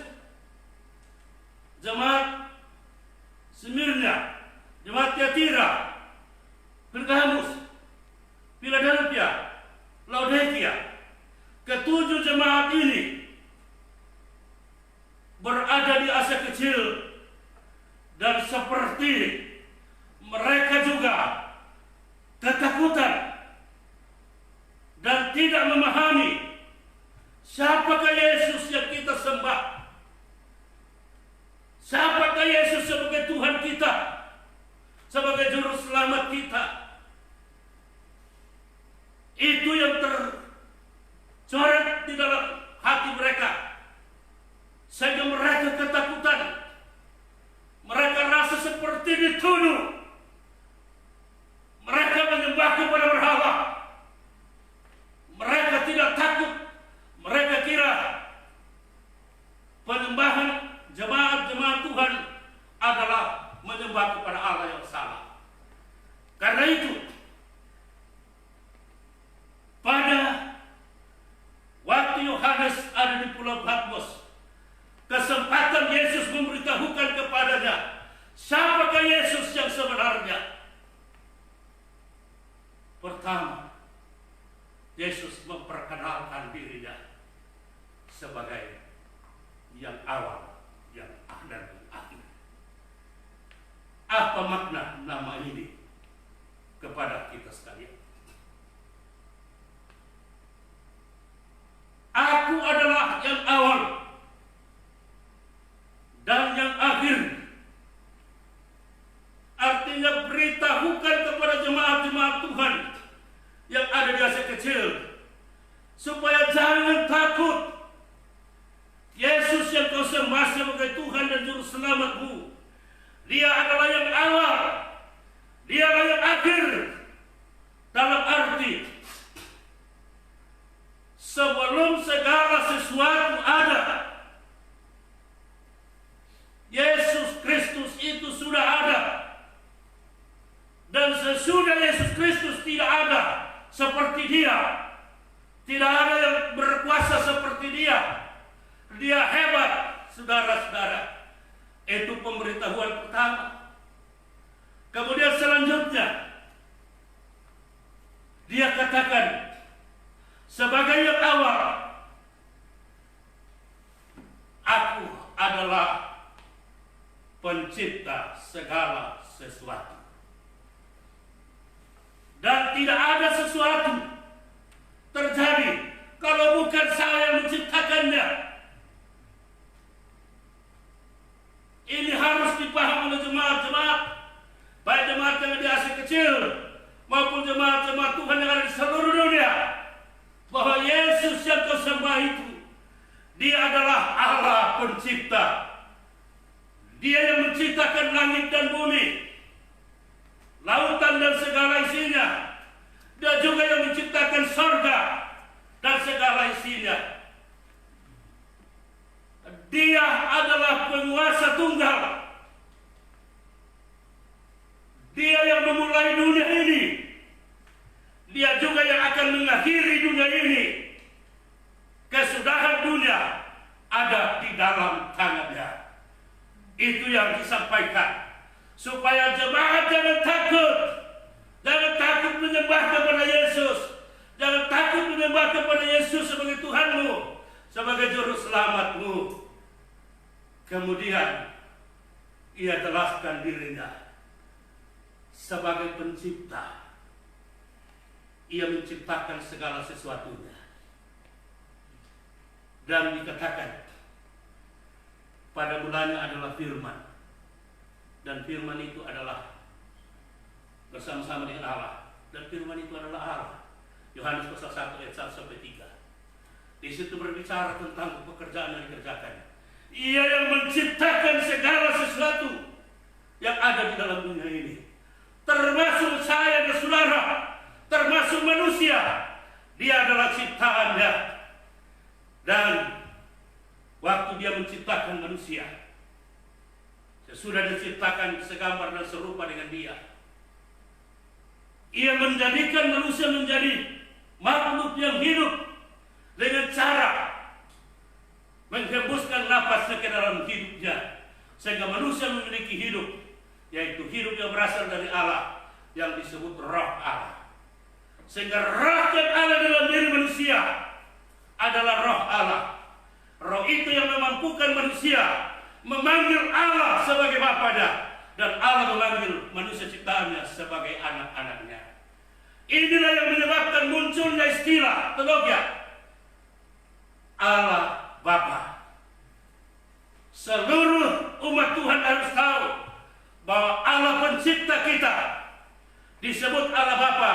jemaat Smyrna, jemaat Tiatira, Pergamus, Philadelphia, Laodikia. Ketujuh jemaat ini berada di Asia Kecil, dan seperti mereka juga ketakutan dan tidak memahami siapakah Yesus yang kita sembah, siapakah Yesus sebagai Tuhan kita, sebagai juru selamat kita. Itu yang tercoret di dalam hati mereka, sehingga mereka ketakutan. Mereka rasa seperti dituduh. Mereka menyembah kepada berhala. Mereka tidak takut. Mereka kira penyembahan jemaat-jemaat Tuhan adalah menyembah kepada Allah yang salah. Karena itu, pada waktu Yohanes ada di Pulau Patmos, kesempatan Yesus memberitahukan kepadanya siapakah Yesus yang sebenarnya. Pertama, Yesus memperkenalkan dirinya sebagai yang awal, yang ada dan akhir. Apa makna nama ini kepada kita sekalian? Aku adalah yang awal dan yang akhir. Artinya beritahukan kepada jemaat-jemaat Tuhan yang ada di Asia Kecil supaya jangan takut. Yesus yang kau sembah sebagai Tuhan dan Juru Selamatmu, Dia adalah yang awal, Dia adalah yang akhir. Dalam arti sebelum segala sesuatu ada, Yesus Kristus itu sudah ada. Dan sesudah Yesus Kristus tidak ada seperti Dia. Tidak ada yang berkuasa seperti Dia. Dia hebat, saudara-saudara. Itu pemberitahuan pertama. Kemudian selanjutnya, Dia katakan sebagai yang awal, aku adalah pencipta segala sesuatu. Dan tidak ada sesuatu terjadi kalau bukan saya yang menciptakannya. Ini harus dipahami oleh jemaat-jemaat, baik jemaat yang di Asia Kecil maupun jemaat-jemaat Tuhan yang ada di seluruh dunia, bahwa Yesus yang kau sembah itu, Dia adalah Allah pencipta. Dia yang menciptakan langit dan bumi, lautan dan segala isinya. Dia juga yang menciptakan surga dan segala isinya. Dia adalah penguasa tunggal. Dia yang memulai dunia ini. Dia juga yang akan mengakhiri dunia ini. Kesudahan dunia ada di dalam tangannya. Itu yang disampaikan, supaya jemaat jangan takut. Jangan takut menyembah kepada Yesus. Jangan takut menyembah kepada Yesus sebagai Tuhanmu, sebagai Juru Selamatmu. Kemudian Ia jelaskan dirinya sebagai pencipta. Ia menciptakan segala sesuatunya. Dan dikatakan pada mulanya adalah firman. Dan firman itu adalah bersama-sama dengan Allah. Dan firman itu adalah Allah. Yohanes pasal 1 ayat 1 sampai 3. Di situ berbicara tentang pekerjaan yang dikerjakan. Ia yang menciptakan segala sesuatu yang ada di dalam dunia ini, termasuk saya dan saudara, termasuk manusia. Dia adalah ciptaannya. Dan waktu Dia menciptakan manusia, sesudah diciptakan segambar dan serupa dengan Dia, Ia menjadikan manusia menjadi makhluk yang hidup dengan cara menghembuskan napasnya ke dalam hidupnya, sehingga manusia memiliki hidup, yaitu hidup yang berasal dari Allah, yang disebut roh Allah. Sehingga roh yang ada dalam diri manusia adalah roh Allah. Roh itu yang memampukan manusia memanggil Allah sebagai Bapanya, dan Allah memanggil manusia ciptaannya sebagai anak-anaknya. Inilah yang menyebabkan munculnya istilah teologia Allah Bapa. Seluruh umat Tuhan harus tahu bahwa Allah pencipta kita disebut Allah Bapa,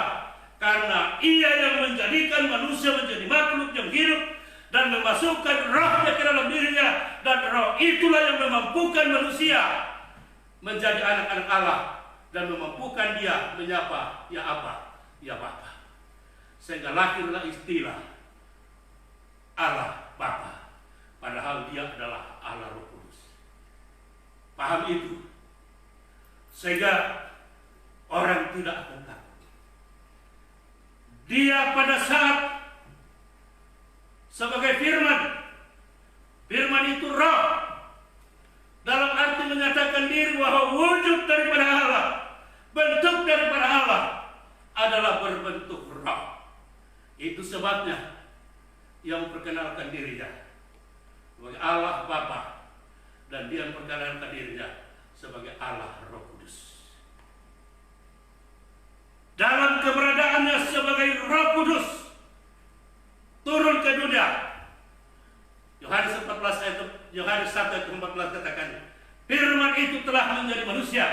karena Ia yang menjadikan manusia menjadi makhluk yang hidup dan memasukkan rohnya ke dalam dirinya, dan roh itulah yang memampukan manusia menjadi anak-anak Allah dan memampukan dia menyapa ya Aba, ya Bapa. Sehingga lahirlah istilah Allah Bapa, padahal dia adalah Allah Roh Kudus. Paham itu? Sehingga orang tidak akan takut. Dia pada saat sebagai firman itu roh, dalam arti menyatakan diri bahwa wujud daripada Allah, bentuk daripada Allah adalah berbentuk roh. Itu sebabnya yang memperkenalkan dirinya sebagai Allah Bapa, dan dia memperkenalkan dirinya sebagai Allah Roh Kudus. Dalam keberadaannya sebagai Roh Kudus turun ke dunia, Yohanes 1 ayat 14 katakan, firman itu telah menjadi manusia,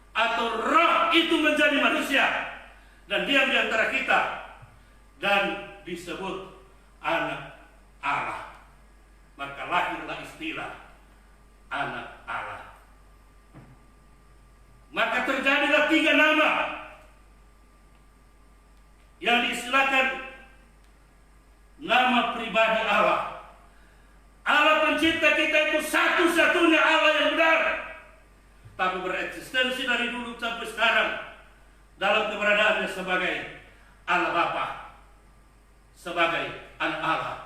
atau roh itu menjadi manusia dan diam di antara kita, dan disebut anak Allah. Maka lahirlah istilah anak Allah. Maka terjadilah 3 nama yang diistilahkan nama pribadi Allah. Allah pencipta kita itu satu-satunya Allah yang benar, tapi bereksistensi dari dulu sampai sekarang dalam keberadaannya sebagai Allah Bapa, sebagai anak Allah,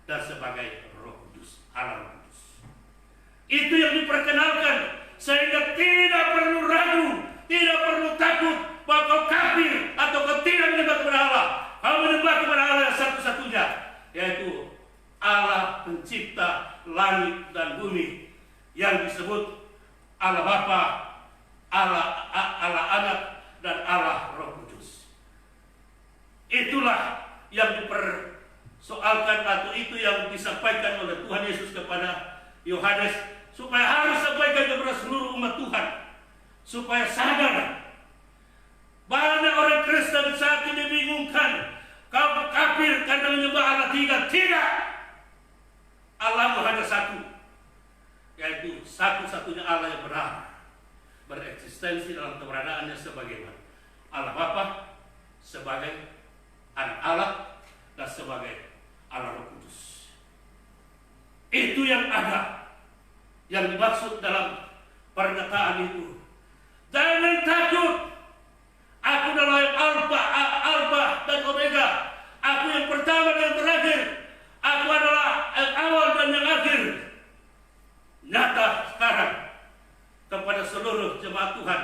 dan sebagai Roh Kudus, Allah Roh Kudus. Itu yang diperkenalkan, sehingga tidak perlu ragu, tidak perlu takut bahwa kau kafir atau kau tidak menyembah kepada Allah. Kau menyembah kepada Allah yang satu-satunya, yaitu Allah pencipta langit dan bumi, yang disebut Allah Bapa, Allah Anak, dan Allah Roh Kudus. Itulah yang dipersoalkan, atau itu yang disampaikan oleh Tuhan Yesus kepada Yohanes, supaya harus sampaikan kepada seluruh umat Tuhan, supaya sadar. Banyak orang Kristen saat ini bingungkan, kau kafir karena menyembah Allah 3. Tidak, Allah hanya satu, yaitu satu-satunya Allah yang benar, bereksistensi dalam keberadaannya sebagai Allah Bapa, sebagai anak Allah, dan sebagai Allah Roh Kudus. Itu yang ada, yang dimaksud dalam pernyataan itu. Jangan takut, aku adalah yang Alfa dan Omega, aku yang pertama dan yang terakhir, aku adalah yang awal dan yang akhir. Nyata sekarang kepada seluruh jemaat Tuhan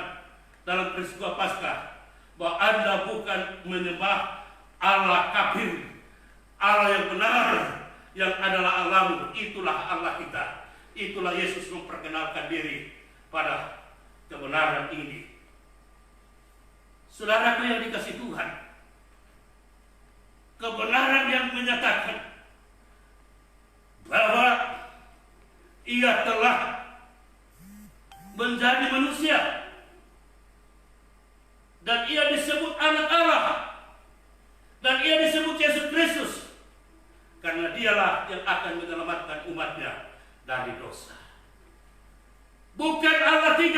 dalam peristiwa Paskah, bahwa Anda bukan menyembah Allah kafir, Allah yang benar, yang adalah Allahmu. Itulah Allah kita. Itulah Yesus memperkenalkan diri pada kebenaran ini. Saudaraku yang dikasihi Tuhan, kebenaran yang menyatakan bahwa Ia telah menjadi manusia dan Ia disebut anak Allah, dan Ia disebut Yesus Kristus, karena Dialah yang akan menyelamatkan umatnya dari dosa. Bukan Allah 3,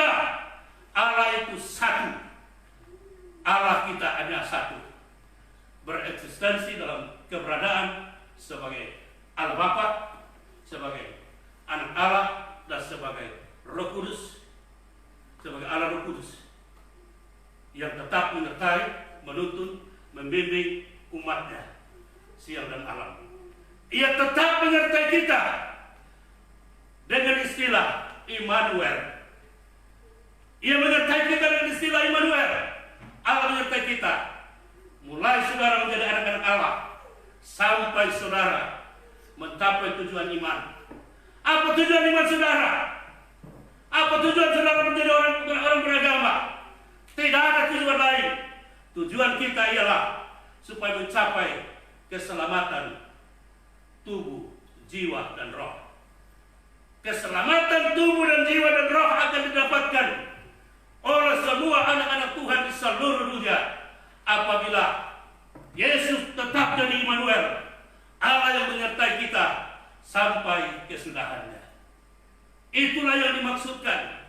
Allah itu satu. Allah kita hanya satu, bereksistensi dalam keberadaan sebagai Allah Bapa, sebagai anak Allah, dan sebagai Roh Kudus, sebagai Allah Roh Kudus yang tetap menyertai, menuntun, membimbing umatnya siang dan malam. Ia tetap menyertai kita istilah Immanuel. Ia menyertai kita dengan istilah Immanuel. Allah menyertai kita. Mulai saudara menjadi anak-anak Allah sampai saudara mencapai tujuan iman. Apa tujuan iman saudara? Apa tujuan saudara menjadi orang beragama? Tidak ada tujuan lain. Tujuan kita ialah supaya mencapai keselamatan tubuh, jiwa, dan roh. Keselamatan tubuh dan jiwa dan roh akan didapatkan oleh semua anak-anak Tuhan di seluruh dunia apabila Yesus tetap jadi Immanuel, Allah yang menyertai kita sampai kesudahannya. Itulah yang dimaksudkan.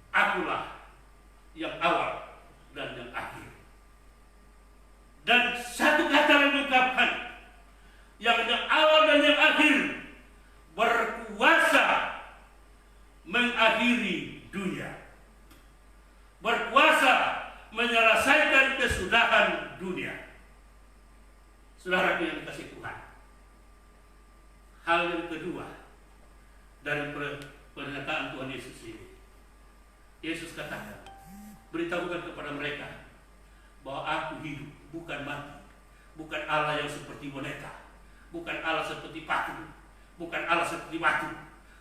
Akulah yang awal dan yang akhir. Dan satu kata yang mengungkapkan yang awal dan yang akhir berkuasa mengakhiri dunia, berkuasa menyelesaikan kesudahan dunia. Saudara yang dikasih Tuhan, hal yang kedua dari pernyataan Tuhan Yesus ini, Yesus katakan, beritahukan kepada mereka bahwa aku hidup, bukan mati, bukan Allah yang seperti boneka, bukan Allah seperti patung, bukan Allah seperti batu,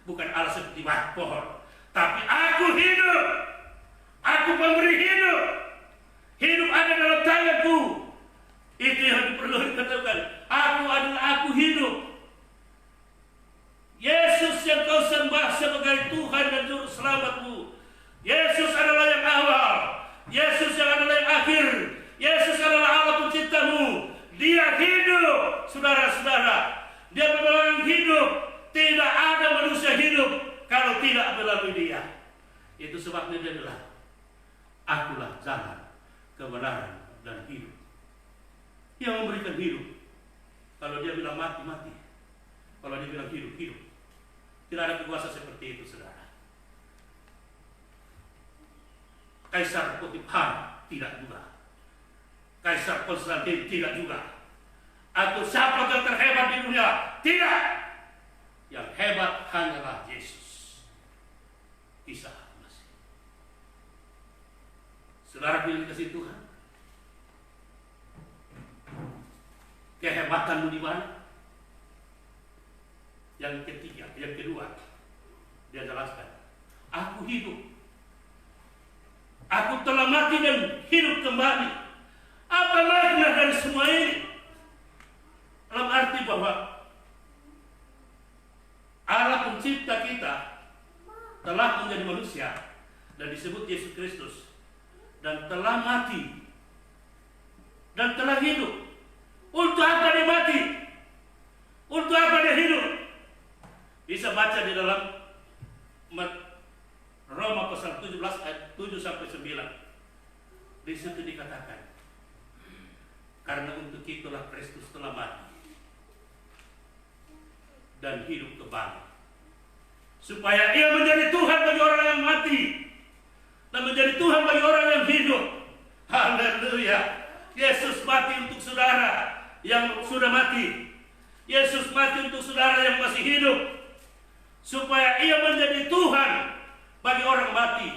bukan Allah seperti pohon, tapi aku hidup. Aku pemberi hidup. Hidup ada dalam tanganku. Itu yang perlu dikatakan. Aku hidup. Yesus yang kau sembah sebagai Tuhan dan Juru Selamatmu. Yesus adalah yang awal. Yesus yang adalah yang akhir. Yesus adalah Allah penciptamu. Dia hidup, saudara-saudara. Dia memang hidup. Tidak ada manusia hidup kalau tidak melalui Dia. Itu sebabnya Dia adalah akulah jalan, kebenaran, dan hidup. Dia memberikan hidup. Kalau Dia bilang mati, mati. Kalau Dia bilang hidup, hidup. Tidak ada kuasa seperti itu, saudara. Kaisar Potifar tidak juga. Kaisar Konstantin tidak juga. Atau siapa yang terhebat di dunia? Tidak. Yang hebat hanyalah Yesus. Kisah Masih. Saudara yang dikasih Tuhan, kehebatanmu di mana? Yang ketiga, yang kedua, Dia jelaskan, aku hidup. Aku telah mati dan hidup kembali. Apa makna dari semua ini? Dalam arti bahwa Allah pencipta kita telah menjadi manusia dan disebut Yesus Kristus, dan telah mati dan telah hidup. Untuk apa Dia mati? Untuk apa Dia hidup? Bisa baca di dalam Roma pasal 17 ayat 7 sampai 9. Di situ dikatakan, karena untuk itulah Kristus telah mati dan hidup kembali, supaya Ia menjadi Tuhan bagi orang yang mati dan menjadi Tuhan bagi orang yang hidup. Haleluya. Yesus mati untuk saudara yang sudah mati. Yesus mati untuk saudara yang masih hidup, supaya Ia menjadi Tuhan bagi orang mati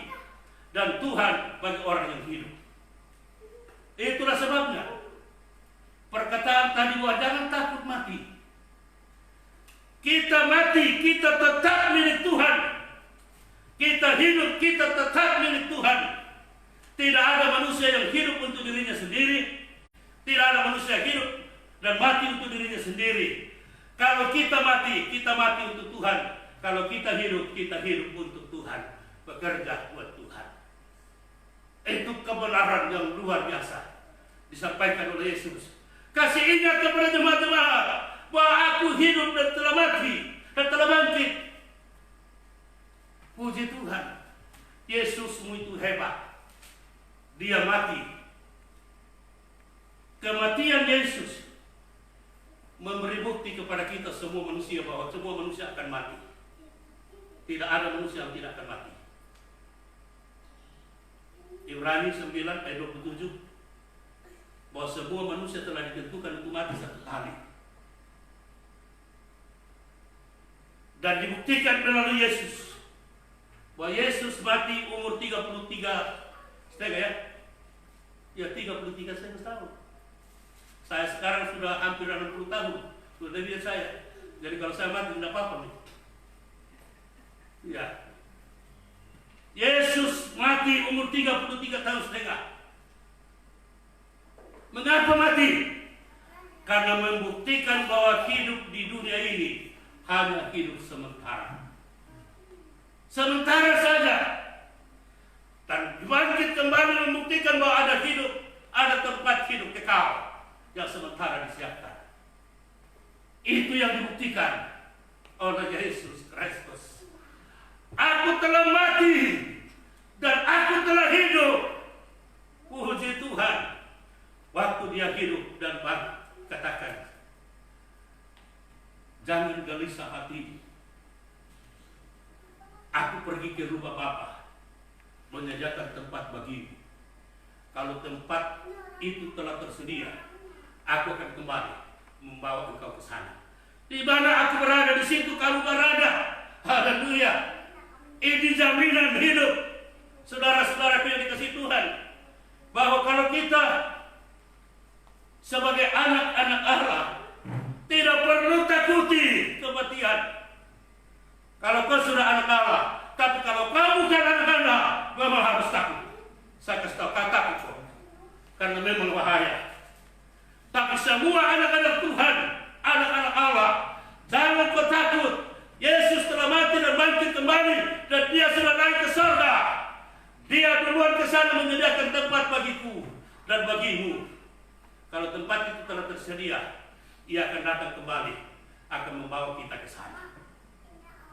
dan Tuhan bagi orang yang hidup. Itulah sebabnya perkataan tadi bahwa jangan takut mati. Kita mati, kita tetap milik Tuhan. Kita hidup, kita tetap milik Tuhan. Tidak ada manusia yang hidup untuk dirinya sendiri. Tidak ada manusia hidup dan mati untuk dirinya sendiri. Kalau kita mati untuk Tuhan. Kalau kita hidup untuk Tuhan. Bekerja buat Tuhan. Itu kebenaran yang luar biasa disampaikan oleh Yesus. Kasih ingat kepada jemaat-jemaat bahwa aku hidup dan telah mati dan telah bangkit. Puji Tuhan. Yesusmu itu hebat. Dia mati. Kematian Yesus memberi bukti kepada kita semua manusia bahwa semua manusia akan mati. Tidak ada manusia yang tidak akan mati. Ibrani 9 ayat 27, bahwa semua manusia telah ditentukan untuk mati satu kali. dan dibuktikan melalui Yesus bahwa Yesus mati umur 33 setengah ya 33 tahun. Saya sekarang sudah hampir 60 tahun, sudah lebih dari saya. Jadi kalau saya mati tidak apa-apa nih. Ya. Yesus mati umur 33 tahun setengah. Mengapa mati? Karena membuktikan bahwa hidup di dunia ini hanya hidup sementara. Sementara saja. Dan bangkit kembali membuktikan bahwa ada hidup, ada tempat hidup kekal yang sementara disiapkan. Itu yang dibuktikan oleh Yesus Kristus. Aku telah mati dan aku telah hidup. Puji Tuhan. Waktu dia hidup dan bangkit, katakan, jangan gelisah hati. Aku pergi ke rumah Bapa, menyediakan tempat bagimu. Kalau tempat itu telah tersedia, aku akan kembali membawa engkau ke sana. Di mana aku berada, di situ kamu berada. Haleluya. Ini jaminan hidup. Saudara-saudaraku yang dikasihi Tuhan, bahwa kalau kita sebagai anak-anak Allah tidak perlu takuti kematian. Kalau kau sudah anak Allah, tapi kalau kamu bukan anak Allah, memang harus takut. Saya kasih tahu, kau takut kok, karena memang bahaya. Tapi semua anak-anak Tuhan, anak-anak Allah, jangan kau takut. Yesus telah mati dan bangkit kembali, dan dia sudah naik ke surga. Dia duluan ke sana menyediakan tempat bagiku dan bagimu. Kalau tempat itu telah tersedia, ia akan datang kembali, akan membawa kita ke sana.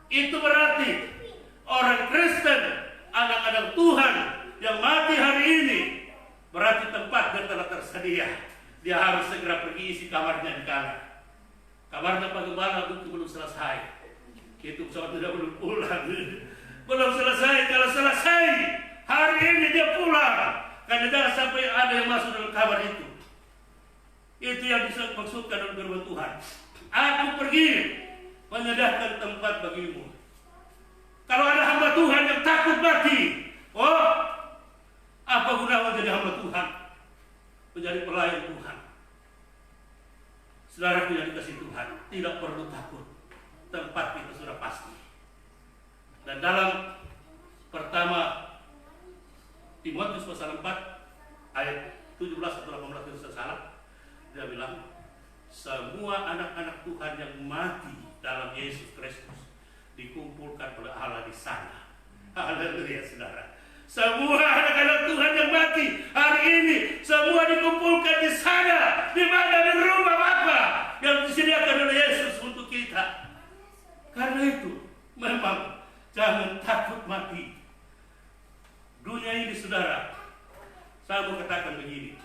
Itu berarti orang Kristen, anak-anak Tuhan yang mati hari ini, berarti tempatnya telah tersedia. Dia harus segera pergi isi kamarnya di kanan. Kamarnya Pak Gembala itu belum selesai. Itu pesawat tidak belum pulang. Belum selesai. Kalau selesai, hari ini dia pulang. Karena jangan sampai ada yang masuk dalam kamar itu. Itu yang dimaksudkan dalam firman Tuhan. Aku pergi menyediakan tempat bagimu. Kalau ada hamba Tuhan yang takut mati, oh, apa gunanya menjadi hamba Tuhan? Menjadi pelayan Tuhan. Saudaraku yang dikasihi Tuhan, tidak perlu takut. Tempat itu sudah pasti. Dan dalam pertama Timotius pasal 4 ayat 17 atau 18 itu saya salah, dia bilang semua anak-anak Tuhan yang mati dalam Yesus Kristus dikumpulkan oleh Allah di sana. Haleluya saudara. Semua anak-anak Tuhan yang mati hari ini semua dikumpulkan di sana, di mana di rumah Bapa yang disediakan oleh Yesus untuk kita. Karena itu memang jangan takut mati. Dunia ini saudara, saya mau katakan begini.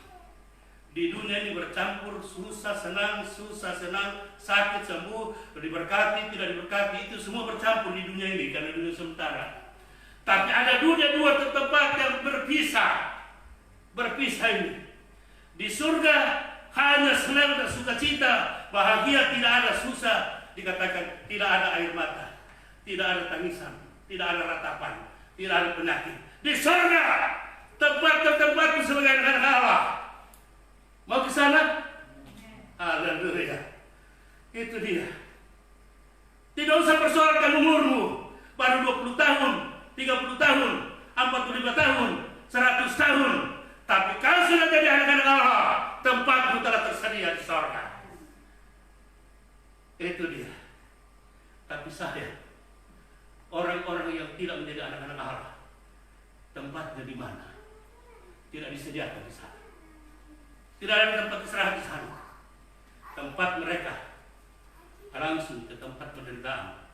Di dunia ini bercampur susah senang, sakit sembuh, diberkati, tidak diberkati, itu semua bercampur di dunia ini karena dunia sementara. Tapi ada dunia dua tempat yang berpisah. Berpisah ini. Di surga hanya senang dan sukacita, bahagia, tidak ada susah, dikatakan tidak ada air mata, tidak ada tangisan, tidak ada ratapan, tidak ada penyakit. Di surga tempat sebagai anak Allah. Mau ke sana? Haleluya. Itu dia. Tidak usah persoalkan umurmu. Baru 20 tahun, 30 tahun, 45 tahun, 100 tahun. Tapi kalau sudah jadi anak-anak Allah, tempatmu telah tersedia di surga. Itu dia. Tapi saya, orang-orang yang tidak menjadi anak-anak Allah, tempatnya di mana? Tidak disediakan di sana. Tidak ada tempat istirahat di sana. Tempat mereka langsung ke tempat penderitaan,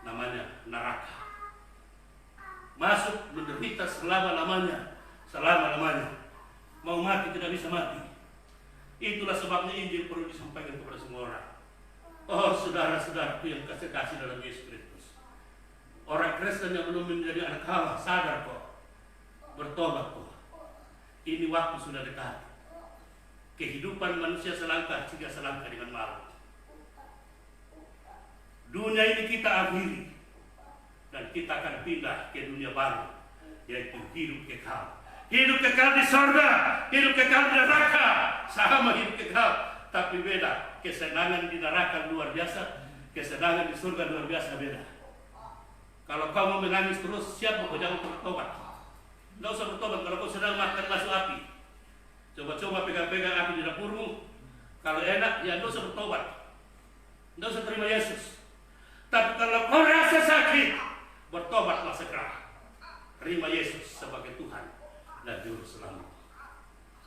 namanya neraka. Masuk menderita selama-lamanya. Mau mati tidak bisa mati. Itulah sebabnya Injil perlu disampaikan kepada semua orang. Oh saudara-saudaraku yang kasih dalam Yesus Kristus. Orang Kristen yang belum menjadi anak Allah sadar kok, bertobat kok. Ini waktu sudah dekat. Kehidupan manusia selangkah, 3 selangkah dengan maut. Dunia ini kita akhiri dan kita akan pindah ke dunia baru, yaitu hidup kekal. Hidup kekal di sorga, hidup kekal di neraka, sama hidup kekal, tapi beda. Kesenangan di neraka luar biasa, kesenangan di surga luar biasa beda. Kalau kau mau menangis terus, siap kau jangan bertobat. Tidak usah bertobat kalau kau sedang makan masuk api. Coba-coba pegang-pegang api di dapurmu. Kalau enak, ya tidak usah bertobat. Tidak usah terima Yesus. Tapi kalau kau rasa sakit, bertobatlah segera. Terima Yesus sebagai Tuhan dan Juru Selamat.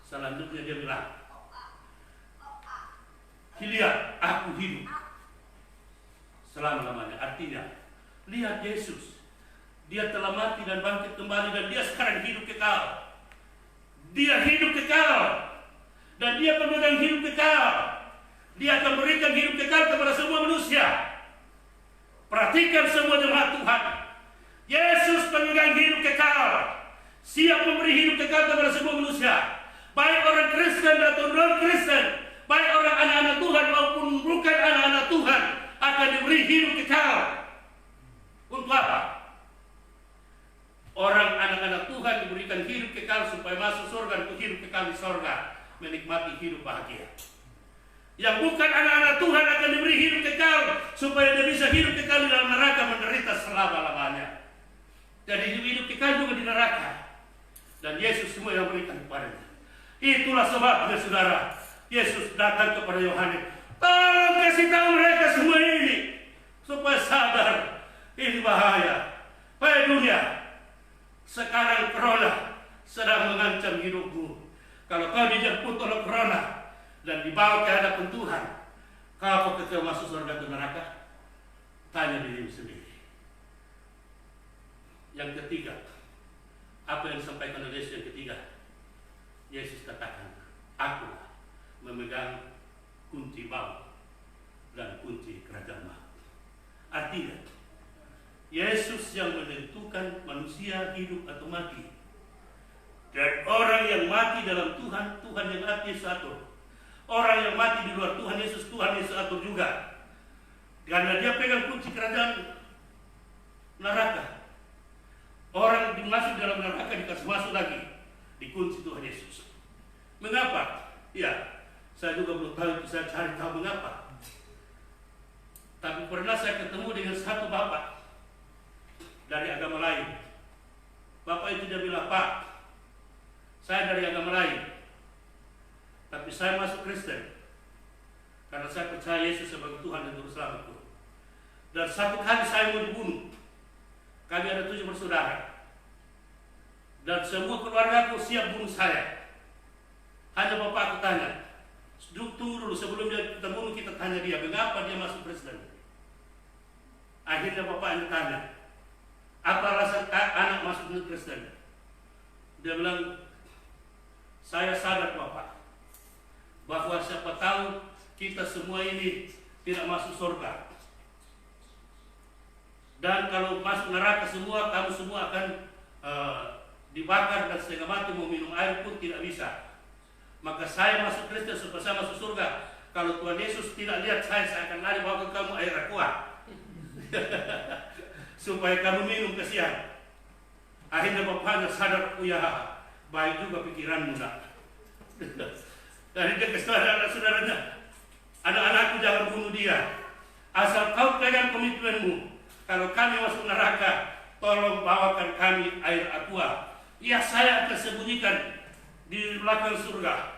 Selanjutnya dia bilang, lihat aku hidup selama-lamanya. Artinya, lihat Yesus. Dia telah mati dan bangkit kembali dan dia sekarang hidup kekal. Dia hidup kekal. Dan dia pemegang hidup kekal. Dia akan berikan hidup kekal kepada semua manusia. Perhatikan semua jemaat Tuhan. Yesus pemegang hidup kekal. Siap memberi hidup kekal kepada semua manusia. Baik orang Kristen atau non-Kristen. Baik orang anak-anak Tuhan maupun bukan anak-anak Tuhan. Akan diberi hidup kekal. Untuk apa? Orang anak-anak Tuhan diberikan hidup kekal supaya masuk surga, untuk hidup kekal di surga, menikmati hidup bahagia. Yang bukan anak-anak Tuhan akan diberi hidup kekal supaya dia bisa hidup kekal di dalam neraka, menderita selama-lamanya. Jadi hidup kekal juga di neraka. Dan Yesus semua yang berikan kepadanya. Itulah sebabnya saudara, Yesus datang kepada Yohanes. Tolong kasih tahu mereka semua ini supaya sadar ini bahaya. Hai dunia, sekarang corona sedang mengancam hidupmu. Kalau kau dijemput oleh corona dan dibawa ke hadapan Tuhan, kau apakah kau masuk surga atau neraka? Tanya dirimu sendiri. Yang ketiga, apa yang disampaikan oleh Yesus yang ketiga? Yesus katakan, aku memegang kunci maut dan kunci kerajaan maut. Artinya, Yesus yang menentukan manusia hidup atau mati. Dan orang yang mati dalam Tuhan, Tuhan yang mati Yesus atur. Orang yang mati di luar Tuhan Yesus atur juga. Karena dia pegang kunci kerajaan neraka. Orang dimasuk dalam neraka dikasih masuk lagi dikunci Tuhan Yesus. Mengapa? Ya, saya juga belum tahu, saya cari tahu mengapa. Tapi pernah saya ketemu dengan satu bapak dari agama lain. Bapak itu dia bilang, Pak, saya dari agama lain, tapi saya masuk Kristen karena saya percaya Yesus sebagai Tuhan dan Juru Selamatku. Dan satu kali saya mau dibunuh. Kami ada 7 bersaudara. Dan semua keluargaku siap bunuh saya. Hanya bapakku tanya, tunggu dulu sebelum kita bunuh, kita tanya dia, mengapa dia masuk Kristen? Akhirnya bapaknya tanya, apa alasan anak masuk Kristen? Dia bilang, saya sadar Bapak, bahwa siapa tahu kita semua ini tidak masuk surga. Dan kalau masuk neraka semua, kamu semua akan dibakar dan setengah mati, mau minum air pun tidak bisa. Maka saya masuk Kristen supaya saya masuk surga. Kalau Tuhan Yesus tidak lihat saya akan lari bawa ke kamu air aqua. Supaya kamu minum, kesian. Akhirnya bapaknya sadar, oh ya, baik juga pikiranmu nak. Dari dia ke saudara-saudaranya, anak-anakku jangan bunuh dia. Asal kau pegang komitmenmu. Kalau kami masuk neraka, tolong bawakan kami air aqua. Ya, saya akan sembunyikan di belakang surga.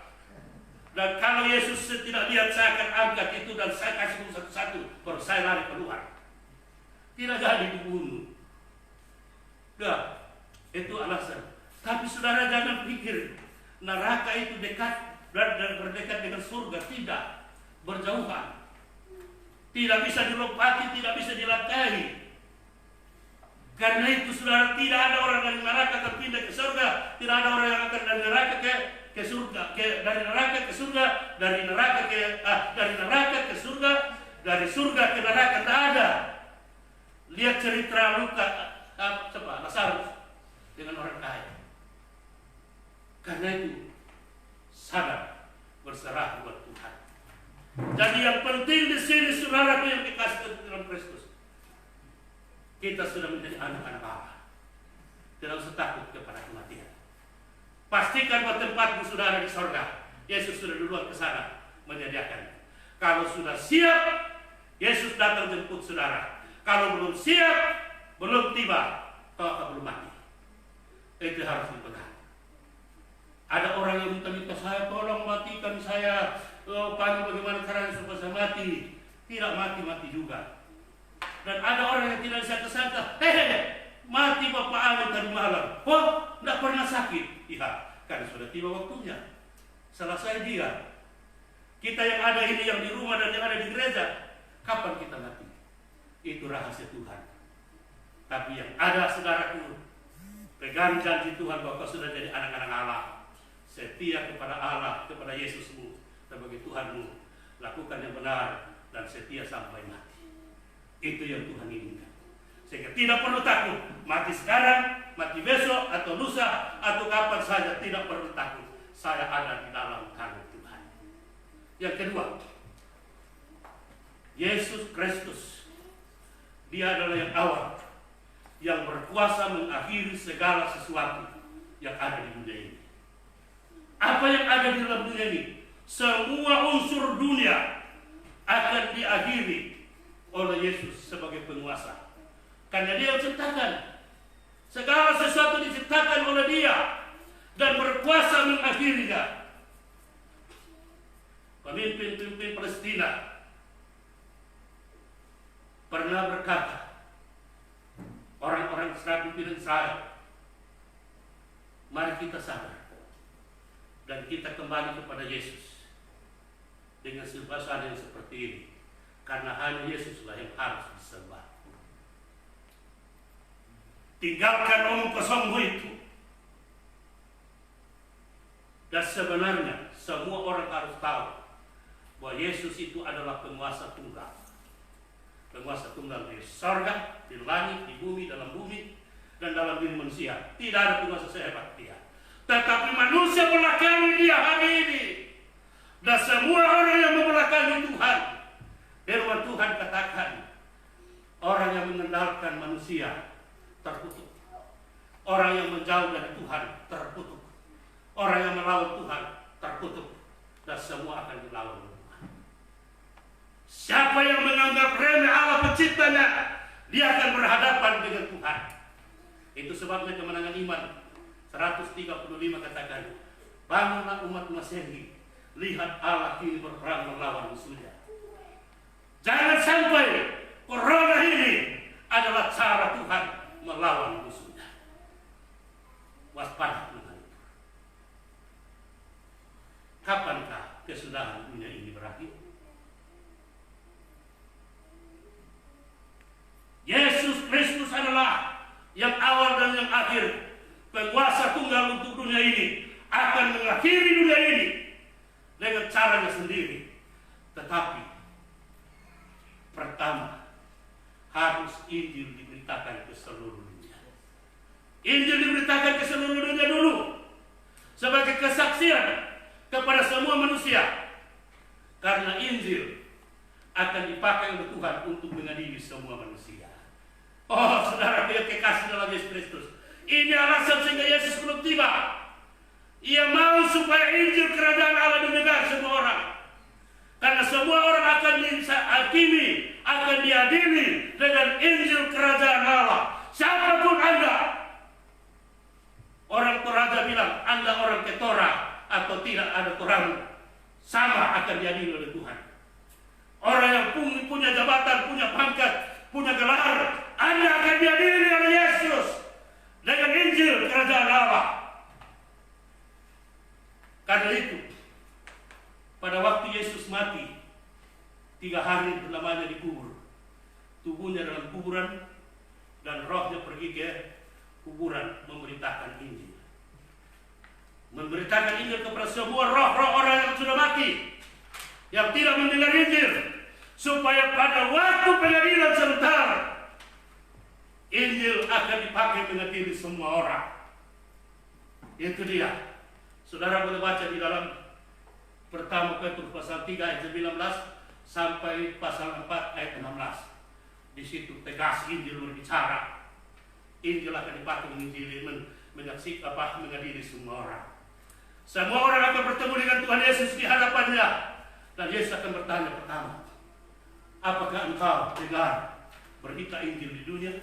Dan kalau Yesus tidak lihat, saya akan angkat itu dan saya kasih satu-satu, baru saya lari keluar. Tidak jadi dibunuh. Dah, itu alasan. Tapi saudara jangan pikir neraka itu dekat dan berdekat dengan surga. Tidak, berjauhan. Tidak bisa dilompati, tidak bisa dilangkahi. Karena itu saudara, tidak ada orang dari neraka terpindah ke surga. Tidak ada orang yang akan dari neraka ke surga, dari neraka ke surga, dari neraka ke surga, dari surga ke neraka. Tidak ada. Lihat cerita Lazarus dengan orang kaya. Karena itu sadar, berserah buat Tuhan. Jadi yang penting di sini saudara yang dikasih dalam Kristus, kita sudah menjadi anak-anak Allah. Tidak usah takut kepada kematian. Pastikan bahwa tempatmu sudah ada di sorga. Yesus sudah duluan ke sana menyediakan. Kalau sudah siap, Yesus datang jemput saudara. Kalau belum siap, belum tiba, kau belum mati. Itu harus dipegang. Ada orang yang minta-minta, saya tolong matikan saya. Panggil bagaimana caranya supaya saya mati. Tidak mati-mati juga. Dan ada orang yang tidak bisa kesangka, mati Bapak Anu tadi malam. Oh, tidak pernah sakit. Iya, karena sudah tiba waktunya. Selesai dia. Kita yang ada ini, yang di rumah dan yang ada di gereja, kapan kita mati? Itu rahasia Tuhan. Tapi yang ada, saudaraku, pegang janji Tuhan bahwa kau sudah jadi anak-anak Allah. Setia kepada Allah, kepada Yesusmu, sebagai Tuhanmu. Lakukan yang benar dan setia sampai mati. Itu yang Tuhan inginkan. Sehingga tidak perlu takut. Mati sekarang, mati besok, atau lusa, atau kapan saja. Tidak perlu takut. Saya ada di dalam tangan Tuhan. Yang kedua, Yesus Kristus. Dia adalah yang awal, yang berkuasa mengakhiri segala sesuatu yang ada di dunia ini. Apa yang ada di dalam dunia ini? Semua unsur dunia akan diakhiri oleh Yesus sebagai penguasa. Karena dia menciptakan. Segala sesuatu diciptakan oleh dia dan berkuasa mengakhirinya. Pemimpin-pemimpin Palestina pernah berkata, orang-orang pimpinan Israel, mari kita sadar dan kita kembali kepada Yesus dengan suasana yang seperti ini, karena hanya Yesuslah yang harus disembah. Tinggalkan omong kosongmu itu. Dan sebenarnya semua orang harus tahu bahwa Yesus itu adalah penguasa tunggal. Penguasa tunggal di sorga, di langit, di bumi, dalam bumi, dan dalam diri manusia. Tidak ada penguasa sehebat dia. Tetapi manusia belakangi dia hari ini. Dan semua orang yang membelakangi Tuhan, firman Tuhan katakan, orang yang mengendalikan manusia terkutuk. Orang yang menjauh dari Tuhan terkutuk. Orang yang melawan Tuhan terkutuk. Dan semua akan dilawan Tuhan. Siapa yang menganggap remeh Allah penciptanya, dia akan berhadapan dengan Tuhan. Itu sebabnya kemenangan iman 135 katakan, bangunlah umat Masehi, lihat Allah kini berperang melawan musuhnya. Jangan sampai corona ini adalah cara Tuhan melawan musuhnya. Waspada dengan itu. Kapankah kesudahan dunia ini berakhir? Yesus Kristus adalah yang awal dan yang akhir. Penguasa tunggal untuk dunia ini akan mengakhiri dunia ini dengan caranya sendiri. Tetapi pertama, harus Injil diberitakan ke seluruh dunia. Injil diberitakan ke seluruh dunia dulu sebagai kesaksian kepada semua manusia. Karena Injil akan dipakai oleh Tuhan untuk mengadili semua manusia. Oh, saudara yang kekasih dalam Yesus Kristus, ini alasan sehingga Yesus belum tiba. Ia mau supaya Injil kerajaan Allah didengar semua orang. Karena semua orang akan dihakimi, akan diadili dengan Injil kerajaan Allah. Siapapun Anda. Orang Toraja bilang, Anda orang Ketora atau tidak ada Toramu, sama akan diadili oleh Tuhan. Orang yang punya jabatan, punya pangkat, punya gelar, Anda akan diadili oleh Yesus dengan Injil kerajaan Allah. Karena itu, pada waktu Yesus mati, 3 hari lamanya dikubur. Tubuhnya dalam kuburan dan rohnya pergi ke kuburan memberitakan Injil. Memberitakan Injil kepada semua roh-roh orang yang sudah mati, yang tidak mendengar Injil, supaya pada waktu pengadilan sebentar, Injil akan dipakai mengadili semua orang. Itu dia. Saudara boleh baca di dalam pertama Petrus pasal 3 ayat 19 sampai pasal 4 ayat 16. Di situ tegas Injil berbicara. Injil akan dipakai mengadili semua orang. Semua orang akan bertemu dengan Tuhan Yesus di hadapannya. Dan Yesus akan bertanya pertama, apakah engkau dengar berita Injil di dunia?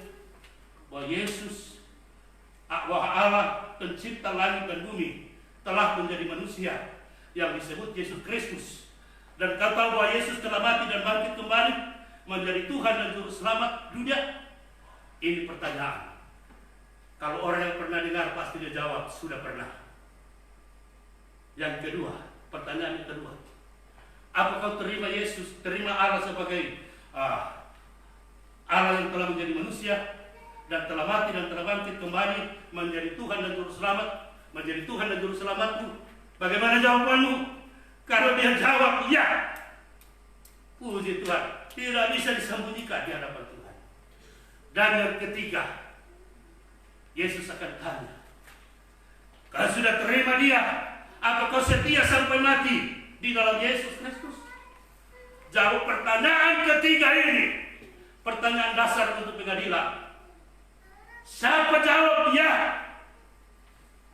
Bahwa Yesus, bahwa Allah pencipta langit dan bumi telah menjadi manusia yang disebut Yesus Kristus. Dan kau tahu bahwa Yesus telah mati dan bangkit kembali menjadi Tuhan dan Juru Selamat dunia? Ini pertanyaan. Kalau orang yang pernah dengar pasti dia jawab, sudah pernah. Yang kedua, pertanyaan yang kedua, apa kau terima Yesus, terima Allah sebagai Allah yang telah menjadi manusia dan telah mati dan telah bangkit kembali menjadi Tuhan dan Juru Selamat, menjadi Tuhan dan Juru Selamatmu? Bagaimana jawabanmu? Kalau dia jawab ya, puji Tuhan, tidak bisa disembunyikan di hadapan Tuhan. Dan yang ketiga, Yesus akan tanya, kau sudah terima dia? Apa kau setia sampai mati di dalam Yesus Kristus? Jawab pertanyaan ketiga ini, pertanyaan dasar untuk pengadilan. Siapa jawab ya,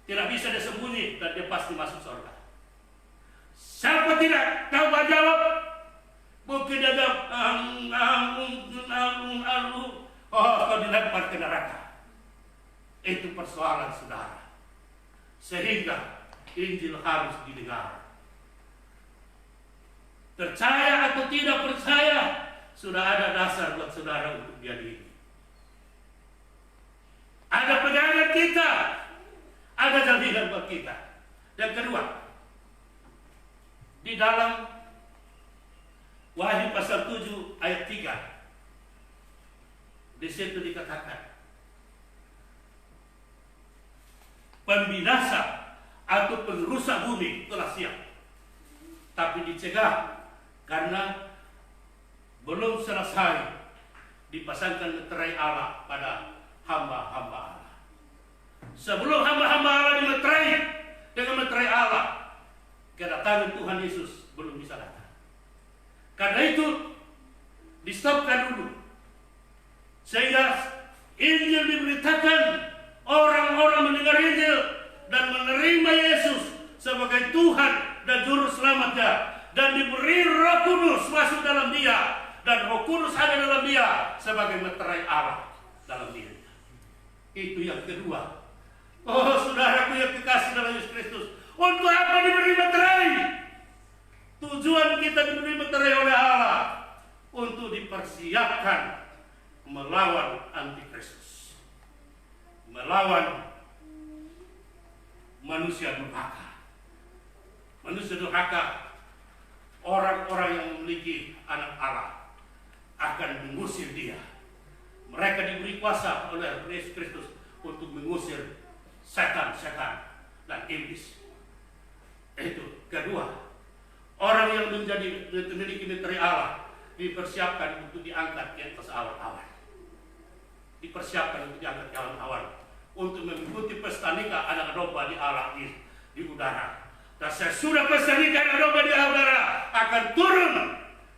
tidak bisa disembunyi dan dia pasti masuk surga. Siapa tidak tahu jawab, mungkin dia jawab kau dilempar ke neraka. Itu persoalan saudara. Sehingga Injil harus didengar. Percaya atau tidak percaya, sudah ada dasar buat saudara untuk diadili. Ada pegangan kita, ada jaminan buat kita. Yang kedua, di dalam Wahyu pasal 7 ayat 3, di situ dikatakan, pembinasa atau pengrusak bumi telah siap, tapi dicegah karena belum selesai dipasangkan meterai Allah pada hamba-hamba Allah. Sebelum hamba-hamba Allah dimeterai dengan meterai Allah, kedatangan Tuhan Yesus belum bisa datang. Karena itu di-stopkan dulu, sehingga Injil diberitakan, orang-orang mendengar Injil dan menerima Yesus sebagai Tuhan dan Juru Selamatnya, dan diberi Roh Kudus masuk dalam dia, dan Roh Kudus ada dalam dia sebagai meterai Allah dalam dirinya. Itu yang kedua. Oh saudaraku yang kekasih dalam Yesus Kristus, untuk apa diberi meterai? Tujuan kita diberi meterai oleh Allah untuk dipersiapkan melawan antikristus, melawan manusia durhaka. Manusia durhaka, orang-orang yang memiliki anak Allah akan mengusir dia. Mereka diberi kuasa oleh Yesus Kristus untuk mengusir setan-setan dan iblis. Itu kedua. Orang yang memiliki meterai Allah dipersiapkan untuk diangkat ke atas awan-awan. Dipersiapkan untuk diangkat ke awan-awan, untuk mengikuti pesta nikah anak domba di Allah di udara. Dan sesudah pesta nikah anak domba di udara akan turun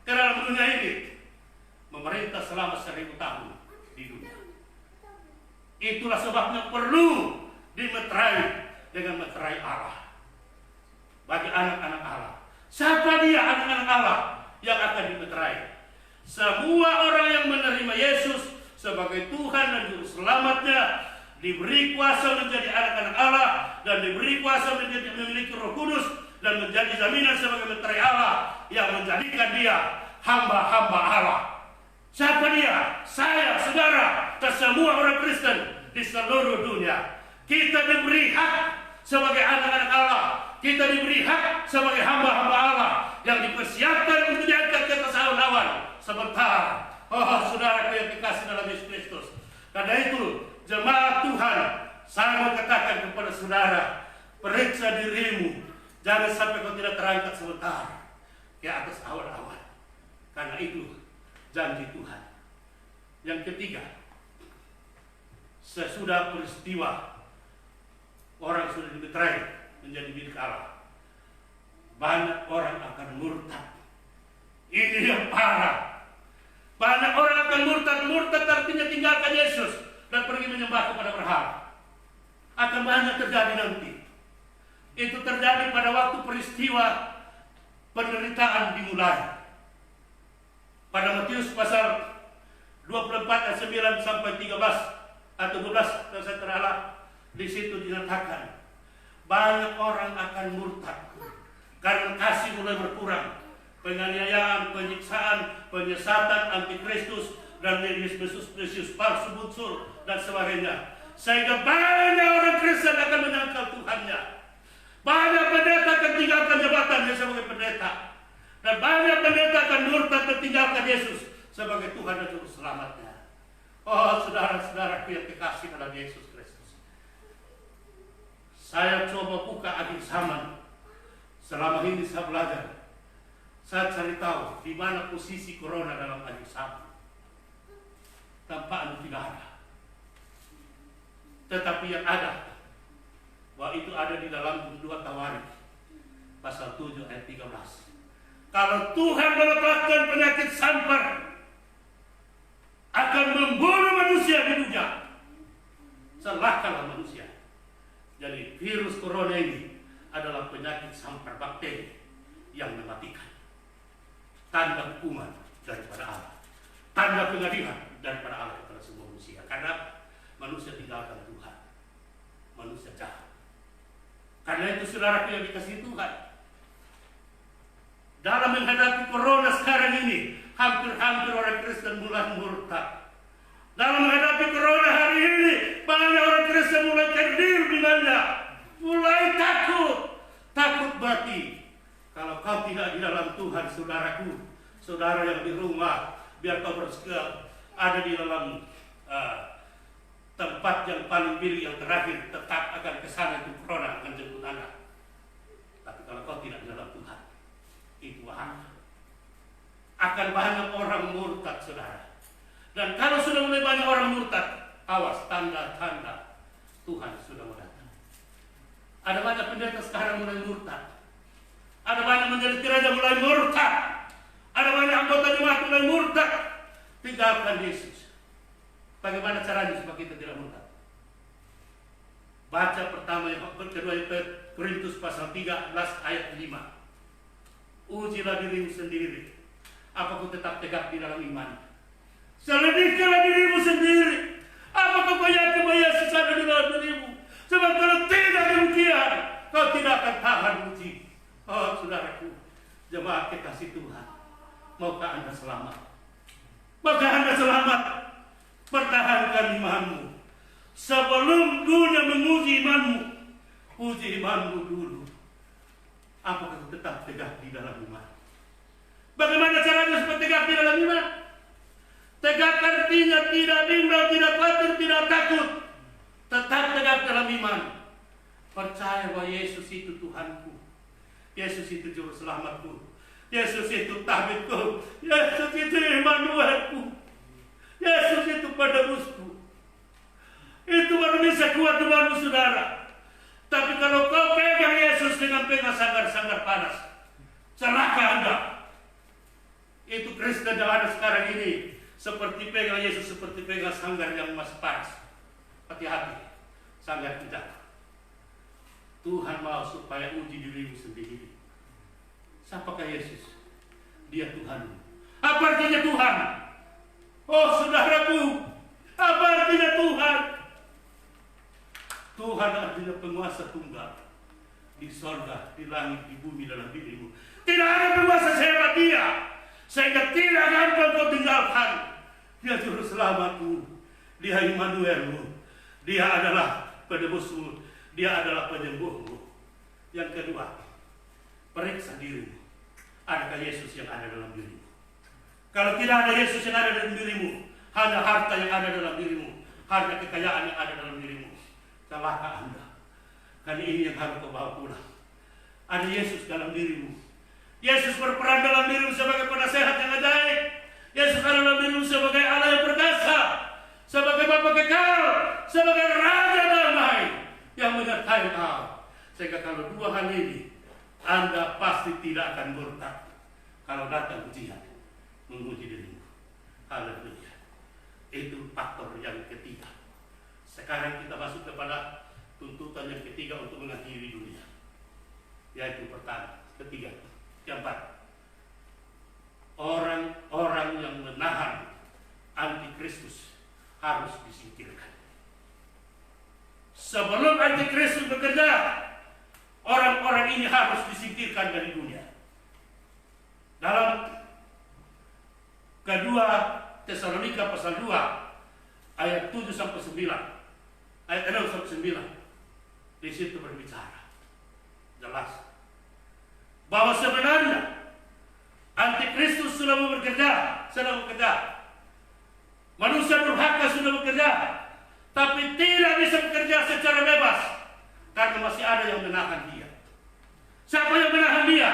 ke dalam dunia ini, memerintah selama 1000 tahun di dunia. Itulah sebabnya perlu dimeterai dengan meterai Allah bagi anak-anak Allah. Siapa dia anak-anak Allah yang akan dimeterai? Semua orang yang menerima Yesus sebagai Tuhan dan Juru Selamatnya, diberi kuasa menjadi anak-anak Allah, dan diberi kuasa menjadi memiliki Roh Kudus, dan menjadi jaminan sebagai meterai Allah yang menjadikan dia hamba-hamba Allah. Siapa dia? Saya, saudara, dan semua orang Kristen di seluruh dunia. Kita diberi hak sebagai anak-anak Allah. Kita diberi hak sebagai hamba-hamba Allah yang dipersiapkan untuk diangkat ke atas awan-awan sebentar. Oh, saudaraku yang dikasih dalam Yesus Kristus. Karena itu, jemaat Tuhan, saya mau katakan kepada saudara, periksa dirimu. Jangan sampai kau tidak terangkat sebentar ke atas awan-awan. Karena itu janji Tuhan. Yang ketiga, sesudah peristiwa orang sudah dimeterai menjadi milik Allah, banyak orang akan murtad. Ini yang parah. Banyak orang akan murtad. Murtad artinya tinggalkan Yesus dan pergi menyembah kepada berhala. Akan banyak terjadi nanti. Itu terjadi pada waktu peristiwa penderitaan dimulai. Pada Matius pasal 24 ayat 9 sampai 13 atau 12 kalau saya terhalang, di situ dinyatakan banyak orang akan murtad karena kasih mulai berkurang. Penganiayaan, penyiksaan, penyesatan, antikristus, dan Yesus palsu muncul dan sebagainya. Sehingga banyak orang Kristen akan menyangkal Tuhannya. Banyak pendeta akan tinggalkan jabatannya sebagai pendeta. Dan banyak pendeta akan murtad dan tinggalkan Yesus sebagai Tuhan dan Juru Selamatnya. Oh saudara-saudaraku yang kekasih dalam Yesus Kristus. Saya coba buka akhir zaman. Selama ini saya belajar. Saya cari tahu di mana posisi corona dalam akhir zaman. Tampaknya tidak ada. Tetapi yang ada, bahwa itu ada di dalam 2 Tawarik pasal 7 ayat 13. Kalau Tuhan melepaskan penyakit sampar akan membunuh manusia di dunia, celakalah manusia. Jadi virus corona ini adalah penyakit sampar bakteri yang mematikan. Tanda hukuman daripada Allah, tanda pengadilan daripada Allah kepada semua manusia. Karena manusia tinggalkan Tuhan, manusia jahat. Karena itu saudaraku yang dikasihi Tuhan, dalam menghadapi corona sekarang ini, hampir-hampir orang Kristen mulai murtad. Dalam menghadapi corona hari ini, banyak orang Kristen mulai kerdil dengannya, mulai takut mati. Kalau kau tidak di dalam Tuhan, saudaraku, saudara yang di rumah, biar kau bersekel ada di dalam tempat yang paling pilih yang terakhir, tetap akan kesana itu corona akan jemput Anda. Tapi kalau kau tidak di dalam Tuhan, itu bahaya. Akan banyak orang murtad, saudara. Dan kalau sudah mulai banyak orang murtad, awas, tanda-tanda Tuhan sudah mau datang. Ada banyak pendeta sekarang mulai murtad. Ada banyak menjadi raja mulai murtad. Ada banyak anggota jemaat mulai murtad. Tinggalkan Yesus. Bagaimana caranya supaya kita tidak murtad? Baca pertama yang kedua Korintus pasal 13 ayat 5. Ujilah dirimu sendiri. Apakah tetap tegak di dalam iman? Selidiklah dirimu sendiri. Apakah kau yakin bahwa Yesus ada di dalam dirimu? Sebab kalau tidak demikian, kau tidak akan tahan uji. Oh saudaraku, jemaat kekasih Tuhan, maukah Anda selamat? Maka Anda selamat. Pertahankan imanmu. Sebelum dunia menguji imanmu, uji imanmu dulu. Apakah tetap tegak di dalam iman? Bagaimana caranya supaya tegak di dalam iman? Tegak artinya tidak bimbang, tidak khawatir, tidak takut. Tetap tegak dalam iman. Percaya bahwa Yesus itu Tuhanku. Yesus itu Juru Selamatku. Yesus itu tabibku. Yesus itu Immanuelku. Yesus itu penebusku. Itu baru bisa kuat imanmu, saudara. Tapi kalau kau pegang Yesus dengan pegang sanggar-sanggar panas, celaka Anda. Itu Kristen yang ada sekarang ini seperti pegang Yesus, seperti pegang sanggar yang masih panas. Hati-hati, sanggar tidak. Tuhan mau supaya uji dirimu sendiri. Siapakah Yesus? Dia Tuhanmu. Apa artinya Tuhan? Oh saudaraku, apa artinya Tuhan? Tuhan artinya penguasa tunggal di sorga, di langit, di bumi, dalam dirimu. Tidak ada penguasa sehebat Dia, sehingga tidak gampang kau tinggalkan. Dia Juru Selamatmu, Dia Immanuelmu, Dia adalah penebusmu, Dia adalah penyembuhmu. Yang kedua, periksa dirimu. Adakah Yesus yang ada dalam dirimu? Kalau tidak ada Yesus yang ada dalam dirimu, hanya harta yang ada dalam dirimu, hanya kekayaan yang ada dalam dirimu, celaka Anda. Karena ini yang harus kau bawa pulang. Ada Yesus dalam dirimu. Yesus berperan dalam dirimu sebagai penasehat yang ajaib. Yesus ada dalam dirimu sebagai Allah yang perkasa, sebagai Bapa kekal, sebagai Raja damai yang menyertai kau. Sehingga kalau dua hal ini, Anda pasti tidak akan murtad kalau datang ujian menguji dirimu. Haleluya. Itu faktor yang ketiga. Sekarang kita masuk kepada tuntutan yang ketiga untuk mengakhiri dunia, yaitu ketiga, keempat, orang-orang yang menahan antikristus harus disingkirkan. Sebelum antikristus bekerja, orang-orang ini harus disingkirkan dari dunia. Dalam kedua Tesalonika pasal 2 ayat 7 sampai 9, ayat 6 sampai 9, di situ berbicara jelas bahwa sebenarnya antikristus sudah bekerja. Manusia durhaka sudah bekerja, tapi tidak bisa bekerja secara bebas karena masih ada yang menahan dia. Siapa yang menahan dia?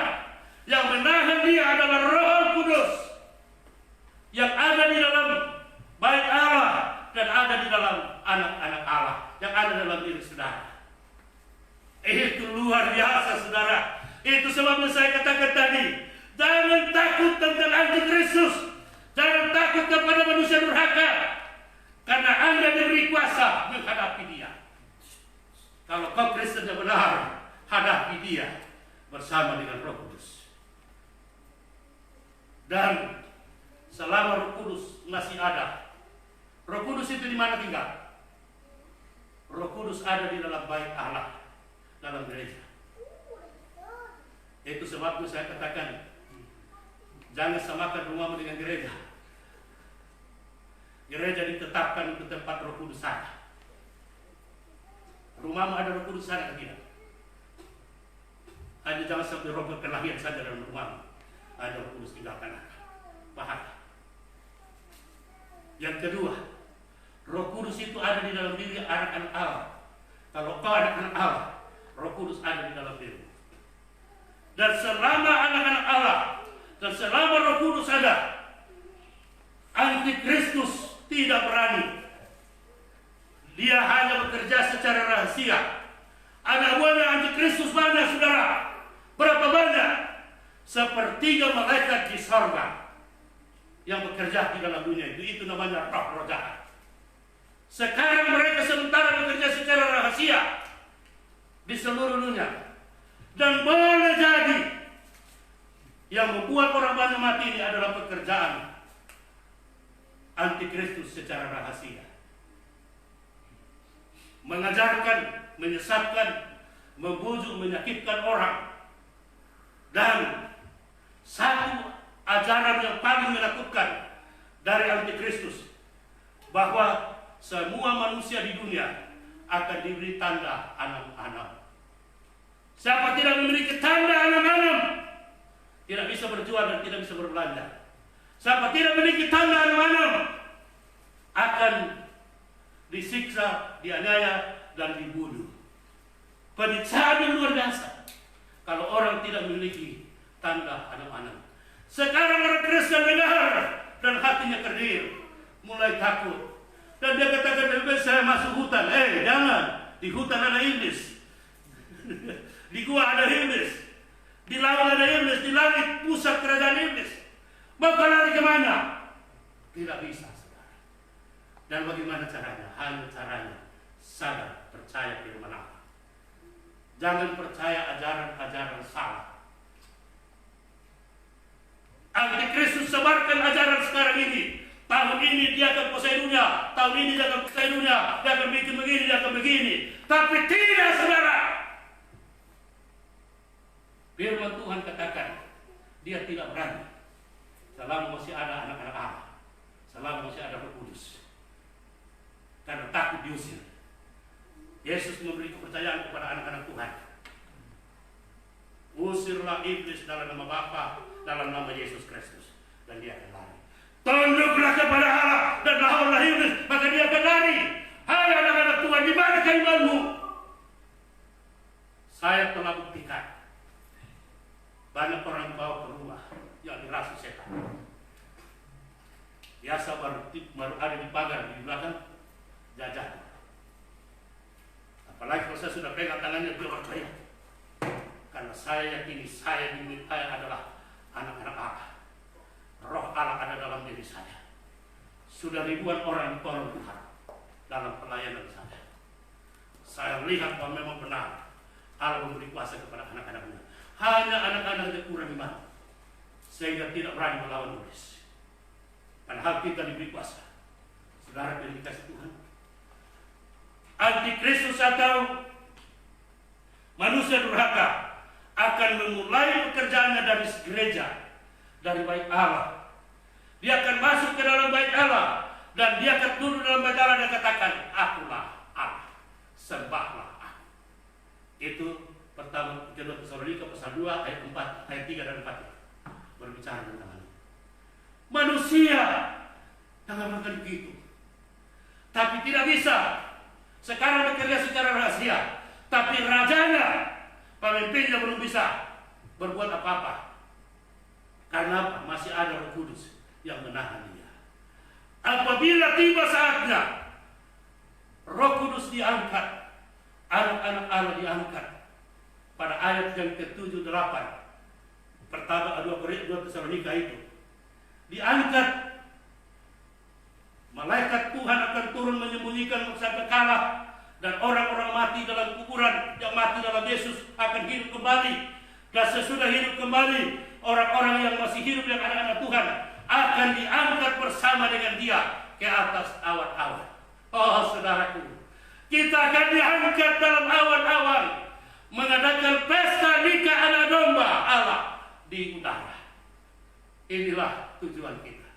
Yang menahan dia adalah Roh Kudus yang ada di dalam bait Allah dan ada di dalam anak-anak Allah yang ada dalam diri saudara. Itu luar biasa, saudara. Itu sebabnya saya katakan tadi, jangan takut tentang antikristus, jangan takut kepada manusia durhaka, karena Anda diberi kuasa menghadapi dia. Kalau kau Kristen yang benar, hadapi dia bersama dengan Roh Kudus. Dan selama Roh Kudus masih ada, Roh Kudus itu di mana tinggal? Roh Kudus ada di dalam bait Allah, dalam gereja. Itu sebabnya saya katakan, jangan samakan rumahmu dengan gereja. Gereja ditetapkan untuk tempat Roh Kudus ada. Rumahmu ada Roh Kudus ada atau tidak? Hanya jangan sampai roh berkelahian saja dalam rumahmu. Ada Roh Kudus tinggalkan akan bahaya. Yang kedua, Roh Kudus itu ada di dalam diri anak-anak Allah. Kalau kau anak-anak Allah, Roh Kudus ada di dalam diri. Dan selama anak-anak Allah dan selama Roh Kudus ada, antikristus tidak berani. Dia hanya bekerja secara rahasia. Anak buahnya antikristus banyak, saudara. Berapa banyak? Sepertiga malaikat di sorga yang bekerja di dalam dunia itu namanya roh jahat. Sekarang mereka sementara bekerja secara rahasia di seluruh dunia. Dan boleh jadi yang membuat orang banyak mati ini adalah pekerjaan antikristus secara rahasia. Mengajarkan, menyesatkan, membujuk, menyakitkan orang. Dan satu ajaran yang paling menakutkan dari antikristus, bahwa semua manusia di dunia akan diberi tanda anak-anak. Siapa tidak memiliki tanda anak-anak tidak bisa berjual dan tidak bisa berbelanja. Siapa tidak memiliki tanda anak-anak akan disiksa, dianiaya, dan dibunuh. Penyiksaan yang luar biasa kalau orang tidak memiliki tanda anak-anak. Sekarang orang Kristen dengar dan hatinya kerdil, mulai takut. Dan dia katakan, saya masuk hutan. Jangan, di hutan ada iblis. Di gua ada iblis, di laut ada iblis, di langit pusat kerajaan iblis. Mau lari kemana? Tidak bisa, saudara. Dan bagaimana caranya? Hanya caranya sadar, percaya firman Allah. Jangan percaya ajaran-ajaran salah. Antikristus sebarkan ajaran sekarang ini. Tahun ini dia akan kuasai dunia, tahun ini dia akan kuasai dunia, dia akan bikin begini, dia akan begini. Tapi tidak, saudara. Firman Tuhan katakan, dia tidak berani selama masih ada anak-anak Allah, selama masih ada Roh Kudus, karena takut diusir. Yesus memberi kepercayaan kepada anak-anak Tuhan. Usirlah iblis dalam nama Bapa, dalam nama Yesus Kristus, dan dia akan lari. Tunduklah kepada Allah dan lawanlah iblis, maka dia akan lari. Hai anak-anak Tuhan, di mana imanmu? Saya telah buktikan. Banyak orang bawa ke rumah yang dirasuki setan. Biasa baru ada di pagar di belakang jajan. Apalagi kalau saya sudah pegang tangannya, dia berteriak. Karena saya yakini saya adalah anak-anak Allah. Roh Allah ada dalam diri saya. sudah ribuan orang ditolong Tuhan dalam pelayanan saya. Saya lihat bahwa memang benar Allah memberi kuasa kepada anak-anaknya. Hanya anak-anaknya kurang iman sehingga tidak berani melawan iblis. Padahal kita diberi kuasa. Saudara yang dikasih Tuhan, antikristus atau manusia durhaka akan memulai pekerjaannya dari gereja, dari bait Allah. Dia akan masuk ke dalam bait Allah dan dia akan turun dalam bait Allah dan katakan, akulah Allah, sembahlah aku. Itu pertama kedua Tesalonika pasal 2 ayat 4, ayat 3 dan 4 berbicara tentang ini. Manusia mengatakan begitu, tapi tidak bisa. Sekarang bekerja secara rahasia, tapi rajanya, pemimpinnya belum bisa berbuat apa-apa. Karena apa? Masih ada Roh Kudus yang menahan dia. Apabila tiba saatnya Roh Kudus diangkat, anak-anak Allah diangkat, pada ayat yang ke-7-8 pertama 2 Tesalonika itu diangkat, malaikat Tuhan akan turun menyembunyikan sampai kalah, dan orang-orang mati dalam kuburan yang mati dalam Yesus akan hidup kembali. Dan sesudah hidup kembali, orang-orang yang masih hidup yang anak-anak Tuhan akan diangkat bersama dengan dia ke atas awan-awan. Oh saudaraku, kita akan diangkat dalam awan-awan, mengadakan pesta nikah anak domba Allah di utara. Inilah tujuan kita.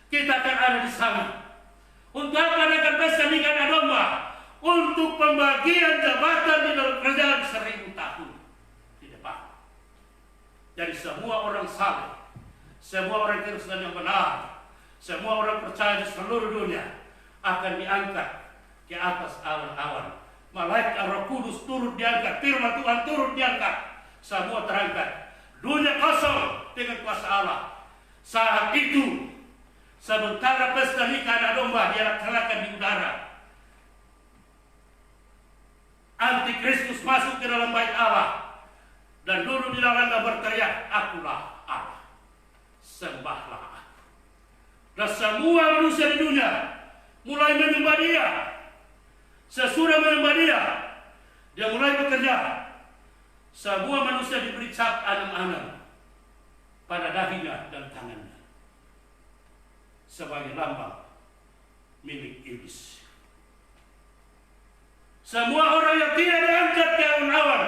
Kita akan ada di sana. Untuk apa adakan pesta nikah anak domba? Untuk pembagian jabatan di dalam kerajaan 1000 tahun di depan. Jadi semua orang saleh, semua orang Kristen yang benar, semua orang percaya di seluruh dunia akan diangkat ke atas awan-awan. Malaikat Roh Kudus turut diangkat, firman Tuhan turut diangkat, semua terangkat. Dunia kosong dengan kuasa Allah. Saat itu, sementara pesta nikah anak domba dilaksanakan di udara, antikristus masuk ke dalam bait Allah dan duduk di dalam dan berteriak, akulah Allah, sembahlah aku. Dan semua manusia di dunia mulai menyembah dia. Sesudah menyembah dia mulai bekerja. Semua manusia diberi cap anam-anam pada dahinya dan tangannya sebagai lambang milik iblis. Semua orang yang tidak diangkat ke awan-awan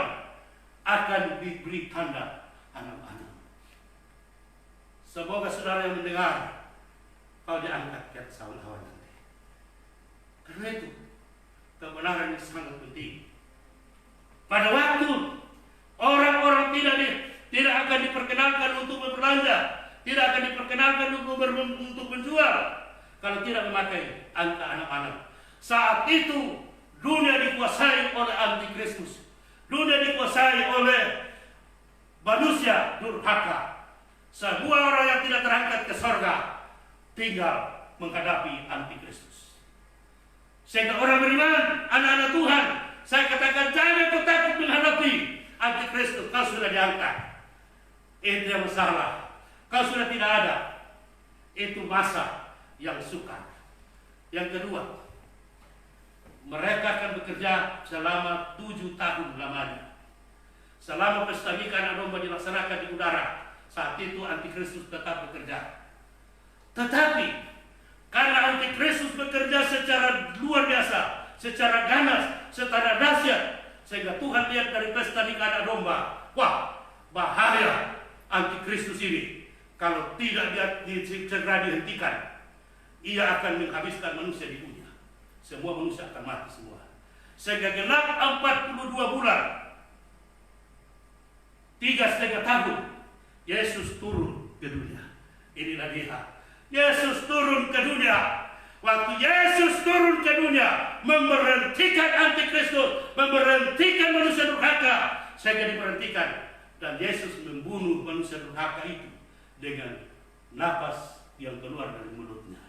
akan diberi tanda anam-anam. Semoga saudara yang mendengar, kau diangkat ke atas awan-awan nanti. Karena itu kebenaran ini sangat penting. Pada waktu orang-orang tidak akan diperkenalkan untuk berbelanja, tidak akan diperkenalkan untuk menjual kalau tidak memakai angka anak-anak. Saat itu dunia dikuasai oleh antikristus, dunia dikuasai oleh manusia durhaka. Semua orang yang tidak terangkat ke surga tinggal menghadapi antikristus. Sehingga orang beriman, anak-anak Tuhan, saya katakan jangan kau takut menghadapi antikristus. Kau sudah diangkat. Itu yang masalah. Kau sudah tidak ada. Itu masa yang sukar. Yang kedua, mereka akan bekerja selama 7 tahun lamanya. Selama pesta nikah anak domba dilaksanakan di udara, saat itu antikristus tetap bekerja. Tetapi karena antikristus bekerja secara luar biasa, secara ganas, secara dahsyat, sehingga Tuhan lihat dari pesta nikah anak domba, wah, bahaya antikristus ini. Kalau tidak segera dihentikan, ia akan menghabiskan manusia di dunia. Semua manusia akan mati semua. Sehingga genap 42 bulan, 3,5 tahun, Yesus turun ke dunia. Inilah dia. Yesus turun ke dunia. Waktu Yesus turun ke dunia, memberhentikan antikristus, memberhentikan manusia durhaka, sehingga diberhentikan. Dan Yesus membunuh manusia durhaka itu dengan napas yang keluar dari mulutnya.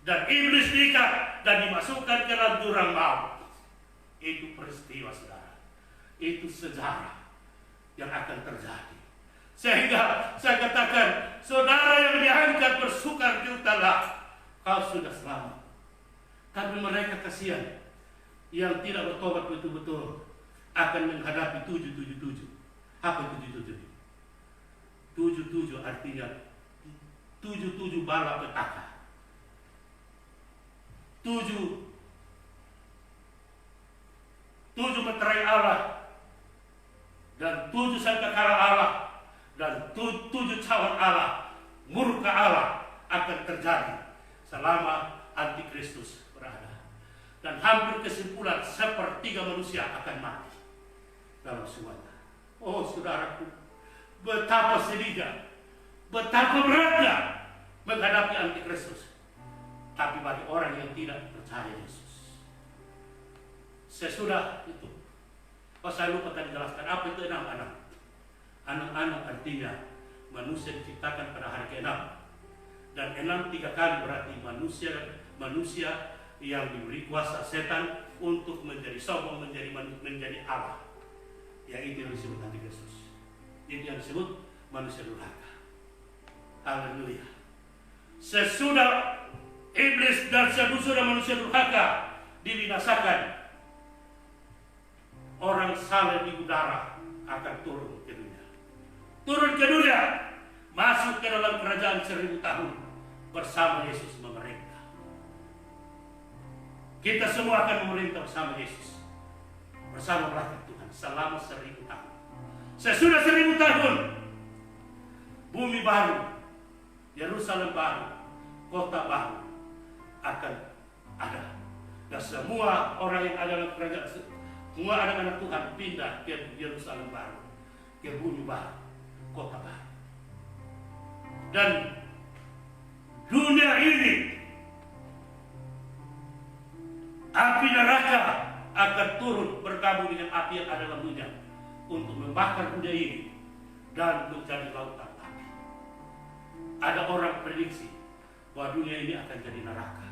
Dan iblis diikat dan dimasukkan ke dalam jurang maut. Itu peristiwa saudara. Itu sejarah yang akan terjadi. Sehingga saya katakan, saudara yang diangkat bersukar juta lah kau sudah selamat. Tapi mereka kasihan yang tidak bertobat betul-betul akan menghadapi 777. Apa itu 77? 77 artinya 77 bala petaka. 7 meterai Allah dan 7 sangkakala Allah dan 7 cawan Allah, murka Allah akan terjadi selama antikristus berada. Dan hampir kesimpulan sepertiga manusia akan mati dalam semuanya. Oh saudaraku, betapa sedihnya, betapa beratnya menghadapi antikristus. Tapi bagi orang yang tidak percaya Yesus, sesudah itu, saya lupa tadi jelaskan apa itu 6 anak. Anak-anak artinya manusia diciptakan pada hari ke-6, dan 6 3 kali berarti manusia yang diberi kuasa setan untuk menjadi sombong, menjadi Allah. Yang itu yang disebut antikristus. Itu yang disebut manusia durhaka. Haleluya. Sesudah iblis dan sesudah manusia durhaka dibinasakan, orang saleh di udara akan turun ke dunia. Turun ke dunia, masuk ke dalam kerajaan 1000 tahun bersama Yesus memerintah. Kita semua akan memerintah bersama Yesus, bersama rakyat Tuhan selama 1000 tahun. Sesudah 1000 tahun, bumi baru, Yerusalem baru, kota baru akan ada. Dan semua orang yang ada dalam kerajaan, semua anak-anak Tuhan pindah ke Yerusalem baru, ke bumi baru, kota baru. Dan dunia ini, api neraka akan turun bergabung dengan api yang ada dalam dunia untuk membakar dunia ini dan menjadi lautan api. Ada orang prediksi bahwa dunia ini akan jadi neraka.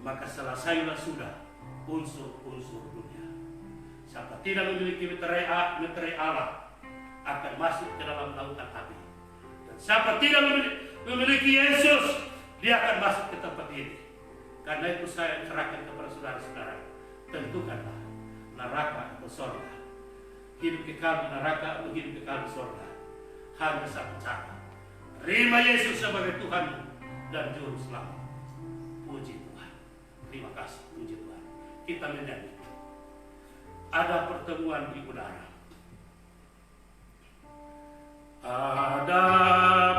Maka selesailah sudah unsur-unsur dunia. Siapa tidak memiliki meterai Allah akan masuk ke dalam lautan api. Dan siapa tidak memiliki Yesus, dia akan masuk ke tempat ini. Karena itu saya serahkan kepada saudara-saudara, tentukanlah neraka atau surga. Hidup kekal di neraka atau hidup kekal di surga. Hanya satu cara. Terima Yesus sebagai Tuhanmu dan Juru Selamat. Puji Tuhan. Terima kasih, puji Tuhan. Kita menyanyi. Ada pertemuan di udara. Ada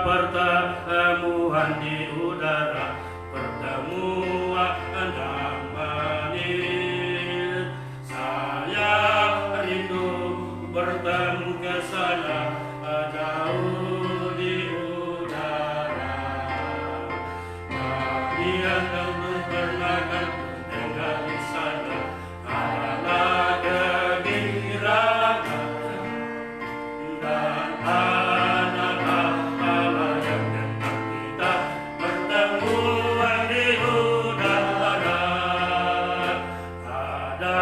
pertemuan di udara, pertemuan yang manis. Saya rindu bertemu ke sana, jauh di udara. Bagi yang belum pernah kan dengar di sana, adalah gembira dan anak-anak yang tentang kita pertemuan di udara. Ada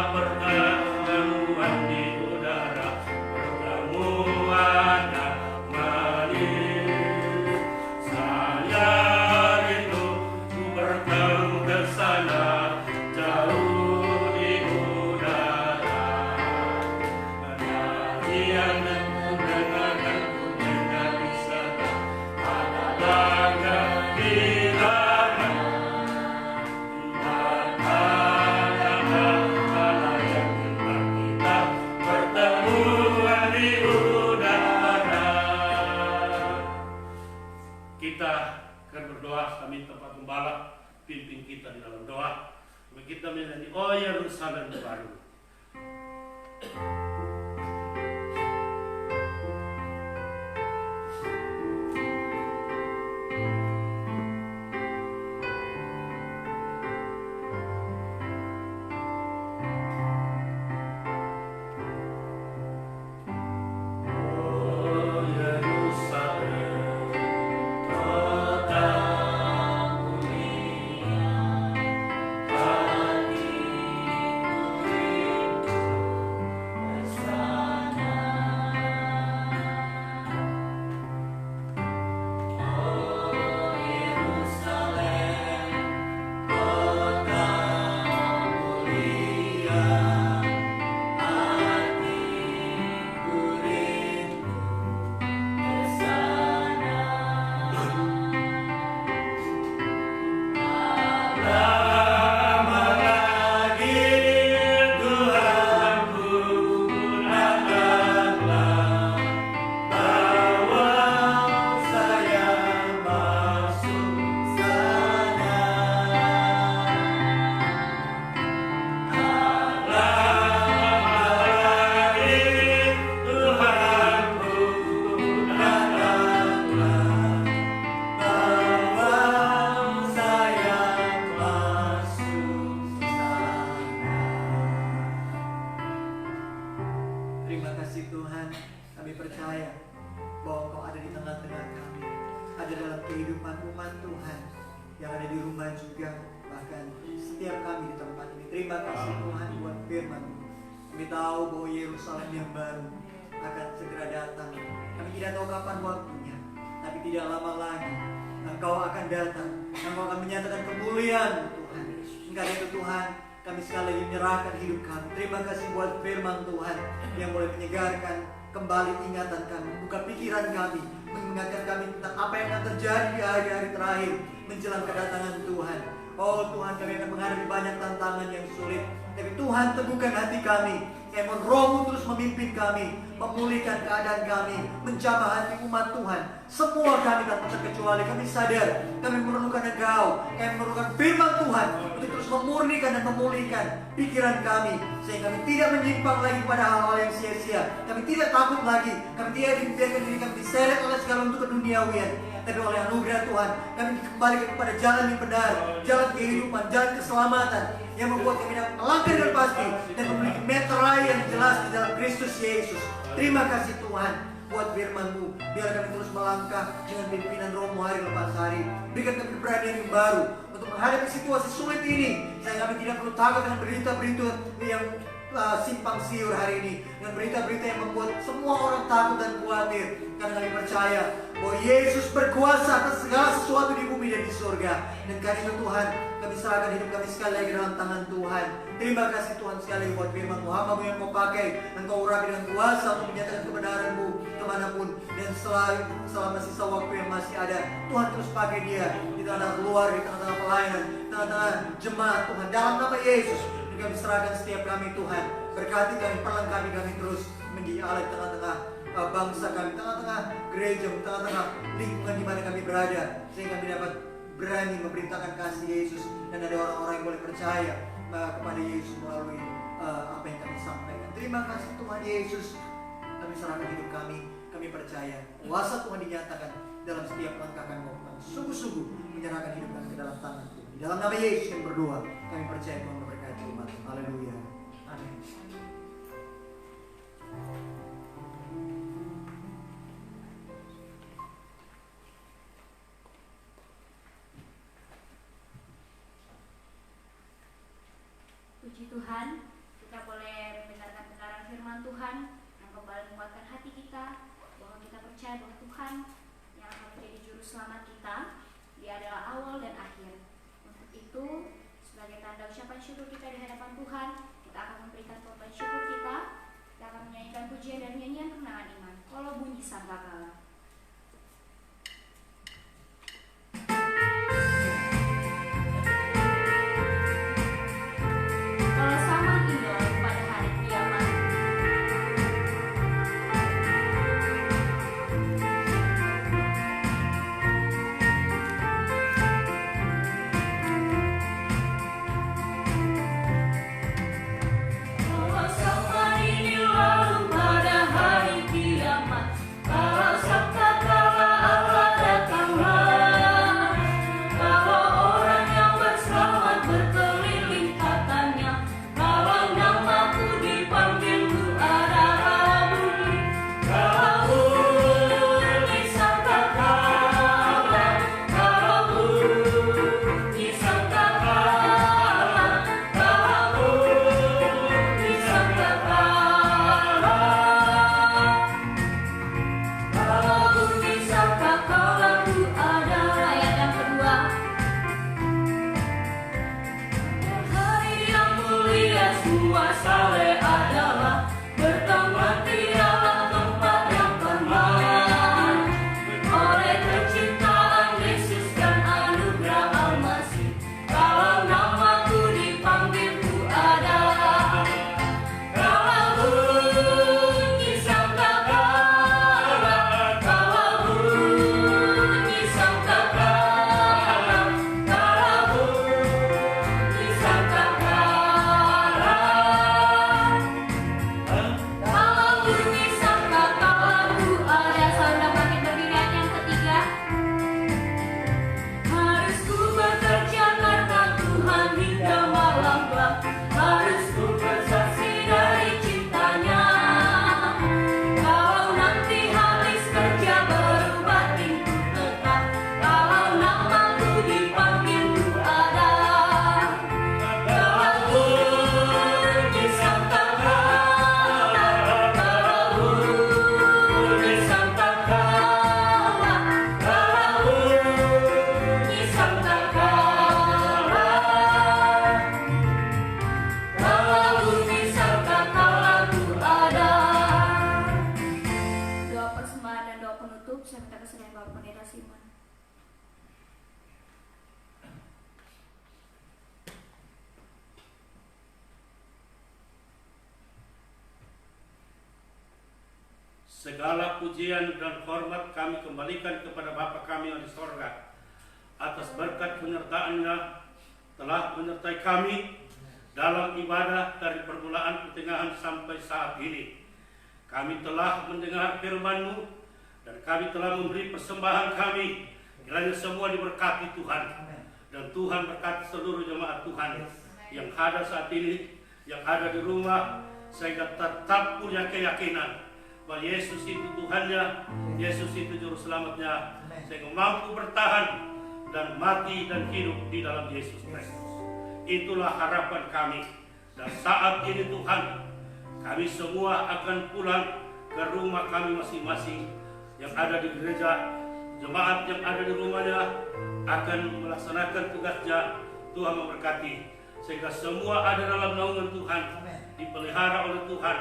pertemuan di udara, pertemuan yang manis. Saya rindu bertemu ke sana, jauh di udara. Bagi yang mendengarkan dengar di sana, adalah gembiraan dan anak-anak yang tentang kita pertemuan di udara. Kita akan berdoa, kami tempat gembala pimpin kita di dalam doa. Kita menyanyi Oh Yerusalem baru. Oh Yerusalem, kota mulia, hatiku Tuhan, kami percaya bahwa Engkau ada di tengah-tengah kami, ada dalam kehidupan umat Tuhan yang ada di rumah juga, bahkan setiap kami di tempat ini. Terima kasih Tuhan buat firman. Kami tahu bahwa Yerusalem yang baru akan segera datang. Kami tidak tahu kapan waktunya, tapi tidak lama lagi Engkau akan datang. Engkau akan menyatakan kemuliaan Tuhan. Karena itu Tuhan, kami sekali lagi menyerahkan hidup kami. Terima kasih buat firman Tuhan yang boleh menyegarkan kembali ingatan kami, buka pikiran kami, mengingatkan kami tentang apa yang akan terjadi di hari-hari terakhir menjelang kedatangan Tuhan. Oh Tuhan, kami akan menghadapi banyak tantangan yang sulit, tapi Tuhan teguhkan hati kami. Emon Rohmu terus memimpin kami, memulihkan keadaan kami, menjamah hati umat Tuhan. Semua kami tanpa terkecuali, kami sadar kami memerlukan Engkau, kami memerlukan firman Tuhan untuk terus memurnikan dan memulihkan pikiran kami, sehingga kami tidak menyimpang lagi pada hal-hal yang sia-sia. Kami tidak takut lagi, kami tidak membiarkan diri kami diseret oleh segala bentuk keduniawian, tapi oleh anugerah Tuhan kami dikembalikan kepada jalan yang benar, jalan kehidupan, jalan keselamatan yang membuat kami dapat melangkah dengan pasti dan memiliki meterai yang jelas di dalam Kristus Yesus. Terima kasih Tuhan buat firman-Mu. Biar kami terus melangkah dengan pimpinan Roh-Mu hari lepas hari. Berikan kami keberanian yang baru untuk menghadapi situasi sulit ini, sehingga kami tidak perlu takut dengan berita-berita yang simpang siur hari ini, dengan berita-berita yang membuat semua orang takut dan khawatir. Karena kami percaya bahwa Yesus berkuasa atas segala sesuatu di bumi dan di surga. Dan karena itu Tuhan, kami serahkan hidup kami sekali lagi dalam tangan Tuhan. Terima kasih Tuhan sekali lagi buat firman-Mu. Hamba-Mu yang Kau pakai, Engkau urapi dengan kuasa untuk menyatakan kebenaran-Mu kemanapun. Dan selama sisa waktu yang masih ada, Tuhan terus pakai dia di tengah-tengah keluar, di tengah-tengah pelayanan, di tengah-tengah jemaat Tuhan. Dalam nama Yesus, kami serahkan setiap kami Tuhan. Berkati kami, perlengkapi kami terus menjadi Allah di tengah-tengah bangsa kami, tengah-tengah gereja, tengah-tengah lingkungan di mana kami berada, sehingga kami dapat berani memerintahkan kasih Yesus, dan ada orang-orang yang boleh percaya kepada Yesus melalui apa yang kami sampaikan. Terima kasih Tuhan Yesus. Kami serahkan hidup kami percaya kuasa Tuhan dinyatakan dalam setiap langkah kami. Sungguh-sungguh menyerahkan hidup kami ke dalam tangan Tuhan. Di dalam nama Yesus yang berdoa, kami percaya Tuhan memberkati umat. Haleluya. Amin. Puji Tuhan, kita boleh mendengarkan kebenaran firman Tuhan yang kembali menguatkan hati kita, bahwa kita percaya bahwa Tuhan yang akan menjadi juru selamat kita. Dia adalah awal dan akhir. Untuk itu, sebagai tanda ucapan syukur kita di hadapan Tuhan, kita akan memberikan korban syukur kita. Kita akan menyanyikan pujian dan nyanyian kemenangan iman. Kalau bunyi sangkakala. Segala pujian dan hormat kami kembalikan kepada Bapa kami yang di sorga atas berkat penyertaan-Nya telah menyertai kami dalam ibadah dari permulaan pertengahan sampai saat ini. Kami telah mendengar firman-Mu dan kami telah memberi persembahan kami. Kiranya semua diberkati Tuhan, dan Tuhan berkati seluruh jemaat Tuhan yang ada saat ini, yang ada di rumah, sehingga tetap punya keyakinan bahwa Yesus itu Tuhannya, Yesus itu Juru Selamatnya, sehingga mampu bertahan dan mati dan hidup di dalam Yesus Kristus. Itulah harapan kami. Dan saat ini Tuhan, kami semua akan pulang ke rumah kami masing-masing yang ada di gereja. Jemaat yang ada di rumahnya akan melaksanakan tugasnya. Tuhan memberkati sehingga semua ada dalam naungan Tuhan, dipelihara oleh Tuhan.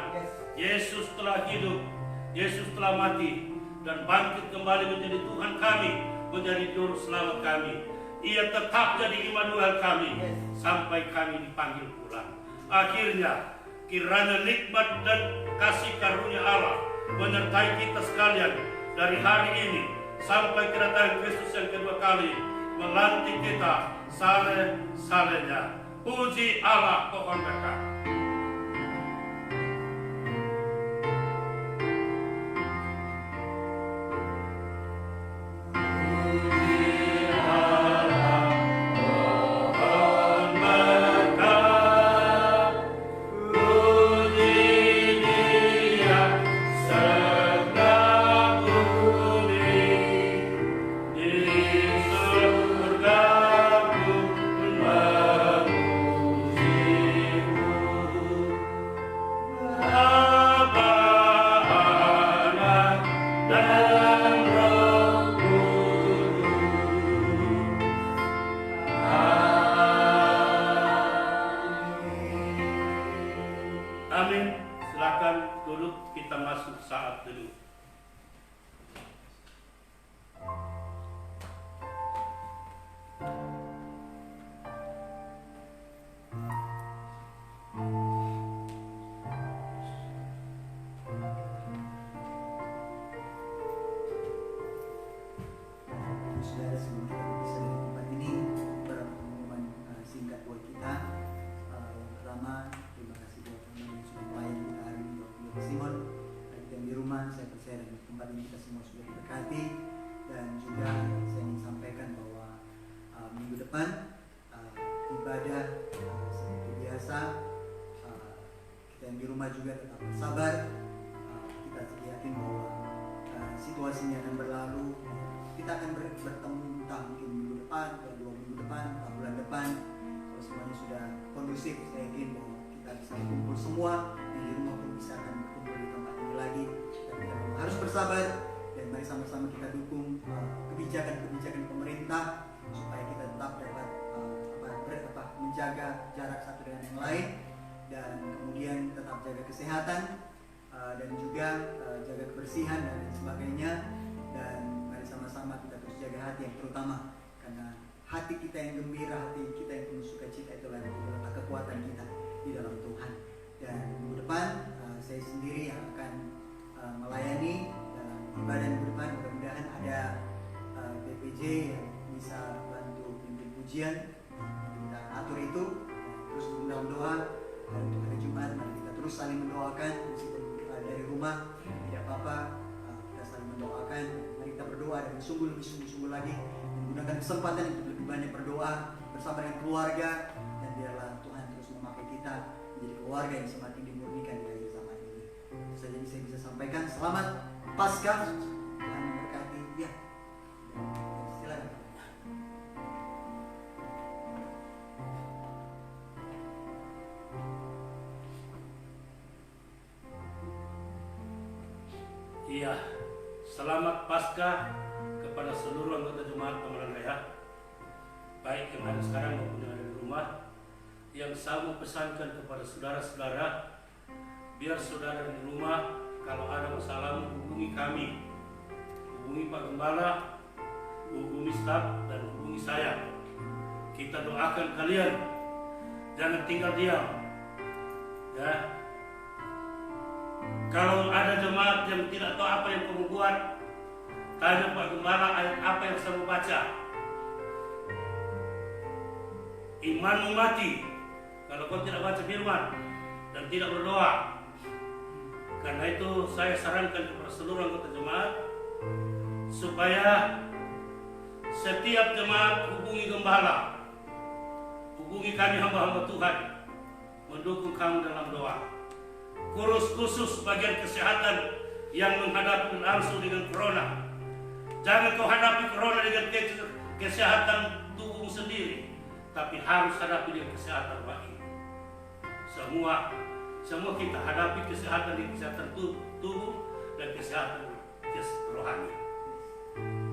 Yesus telah hidup, Yesus telah mati dan bangkit kembali menjadi Tuhan kami, menjadi Juru Selamat kami. Ia tetap jadi Immanuel kami sampai kami dipanggil pulang. Akhirnya kiranya nikmat dan kasih karunia Allah menyertai kita sekalian dari hari ini sampai kedatangan Kristus yang kedua kali, melantik kita saleh-salehnya. Puji Allah, pohon berkat. Amin. Silakan duduk, kita masuk saat dulu. Saudara, sebelum kita berpisah dari tempat ini, beberapa pengumuman singkat buat kita. Yang pertama, terima kasih buat teman-teman yang sudah melayani kita hari ini, Dr. Simon. Kita yang di rumah, saya percaya dari tempat ini kita semua sudah diberkati. Dan juga saya ingin sampaikan bahwa minggu depan ibadah seperti biasa. Kita yang di rumah juga tetap bersabar. Kita yakin bahwa situasinya akan berlalu. Kita akan bertemu entah mungkin minggu depan, atau 2 minggu depan, atau bulan depan. Kalau semuanya sudah kondusif, saya yakin bahwa kita bisa berkumpul semua. Yang di rumah pun bisa akan berkumpul di tempat ini lagi. Dan kita harus bersabar, dan mari sama-sama kita dukung kebijakan-kebijakan pemerintah supaya kita tetap dapat menjaga jarak satu dengan yang lain, dan kemudian tetap jaga kesehatan, dan juga jaga kebersihan dan lain sebagainya. Dan sama-sama kita terus jaga hati yang terutama, karena hati kita yang gembira, hati kita yang penuh sukacita, itulah yang adalah kekuatan kita di dalam Tuhan. Dan minggu depan saya sendiri yang akan melayani dalam ibadah minggu depan. Mudah-mudahan ada BPJ yang bisa bantu pimpin pujian, kita atur itu. Terus dalam doa untuk hari Jumat, mari kita terus saling mendoakan meskipun dari rumah tidak apa-apa. Kita saling mendoakan. Kita berdoa dengan sungguh lagi, menggunakan kesempatan untuk lebih banyak berdoa bersama dengan keluarga, dan biarlah Tuhan terus memakai kita menjadi keluarga yang semakin dimurnikan di akhir zaman ini. Itu saja yang saya bisa sampaikan. Selamat Paskah, Tuhan memberkati. Ya, silakan. Iya. Selamat Paskah kepada seluruh anggota Jemaat Pameran Raya, baik yang ada sekarang maupun yang ada di rumah. Yang saya mau pesankan kepada saudara-saudara, biar saudara di rumah kalau ada masalah hubungi kami, hubungi Pak Gembala, hubungi staf, dan hubungi saya. Kita doakan kalian, jangan tinggal diam. Ya, Kalau ada jemaat yang tidak tahu apa yang kamu buat, tanya Pak Gembala ayat apa yang saya mau baca. Imanmu mati kalau kau tidak baca firman dan tidak berdoa. Karena itu saya sarankan kepada seluruh anggota jemaat supaya setiap jemaat hubungi gembala, hubungi kami hamba-hamba Tuhan, mendukung kamu dalam doa. Kurus khusus bagian kesehatan yang menghadapi langsung dengan corona. Jangan kau hadapi corona dengan kesehatan tubuhmu sendiri, tapi harus hadapi dengan kesehatan rohani. Semua kita hadapi kesehatan tubuh dan kesehatan rohani.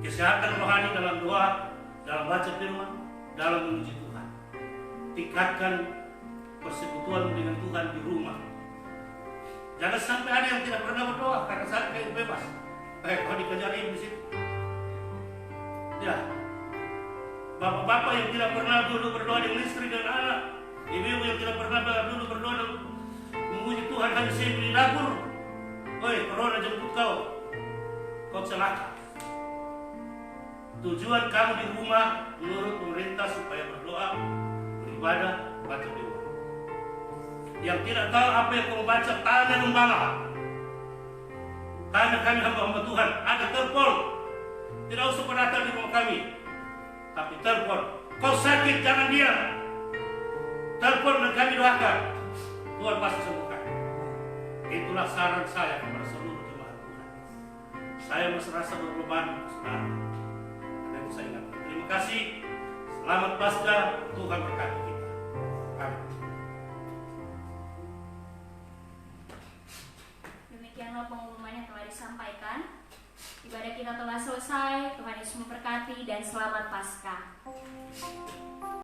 Kesehatan rohani dalam doa, dalam baca firman, dalam memuji Tuhan. Tingkatkan persekutuan dengan Tuhan di rumah. Jangan sampai ada yang tidak pernah berdoa karena saat kayak bebas. Kau dikejar iblis itu. Ya, bapak-bapak yang tidak pernah dulu berdoa dengan istri dan anak, ibu-ibu yang tidak pernah dulu berdoa dan memuji Tuhan hanya sibuk di dapur. Oi, corona jemput kau celaka. Tujuan kamu di rumah menurut pemerintah supaya berdoa, beribadah, baca firman. Yang tidak tahu apa yang kamu baca, tanya gembala. Tanya kami hamba-hamba Tuhan, ada telepon. Tidak usah datang di rumah kami, tapi telepon. Kau sakit, jangan diam. Telepon dan kami doakan. Tuhan pasti sembuhkan. Itulah saran saya kepada seluruh jemaat Tuhan. Saya merasa berbeban, saudara. Karena itu saya ingatkan. Terima kasih. Selamat Paskah. Tuhan berkati kita. Amin. Demikianlah pengumuman yang telah disampaikan. Ibadah kita telah selesai. Tuhan Yesus memberkati dan selamat Paskah.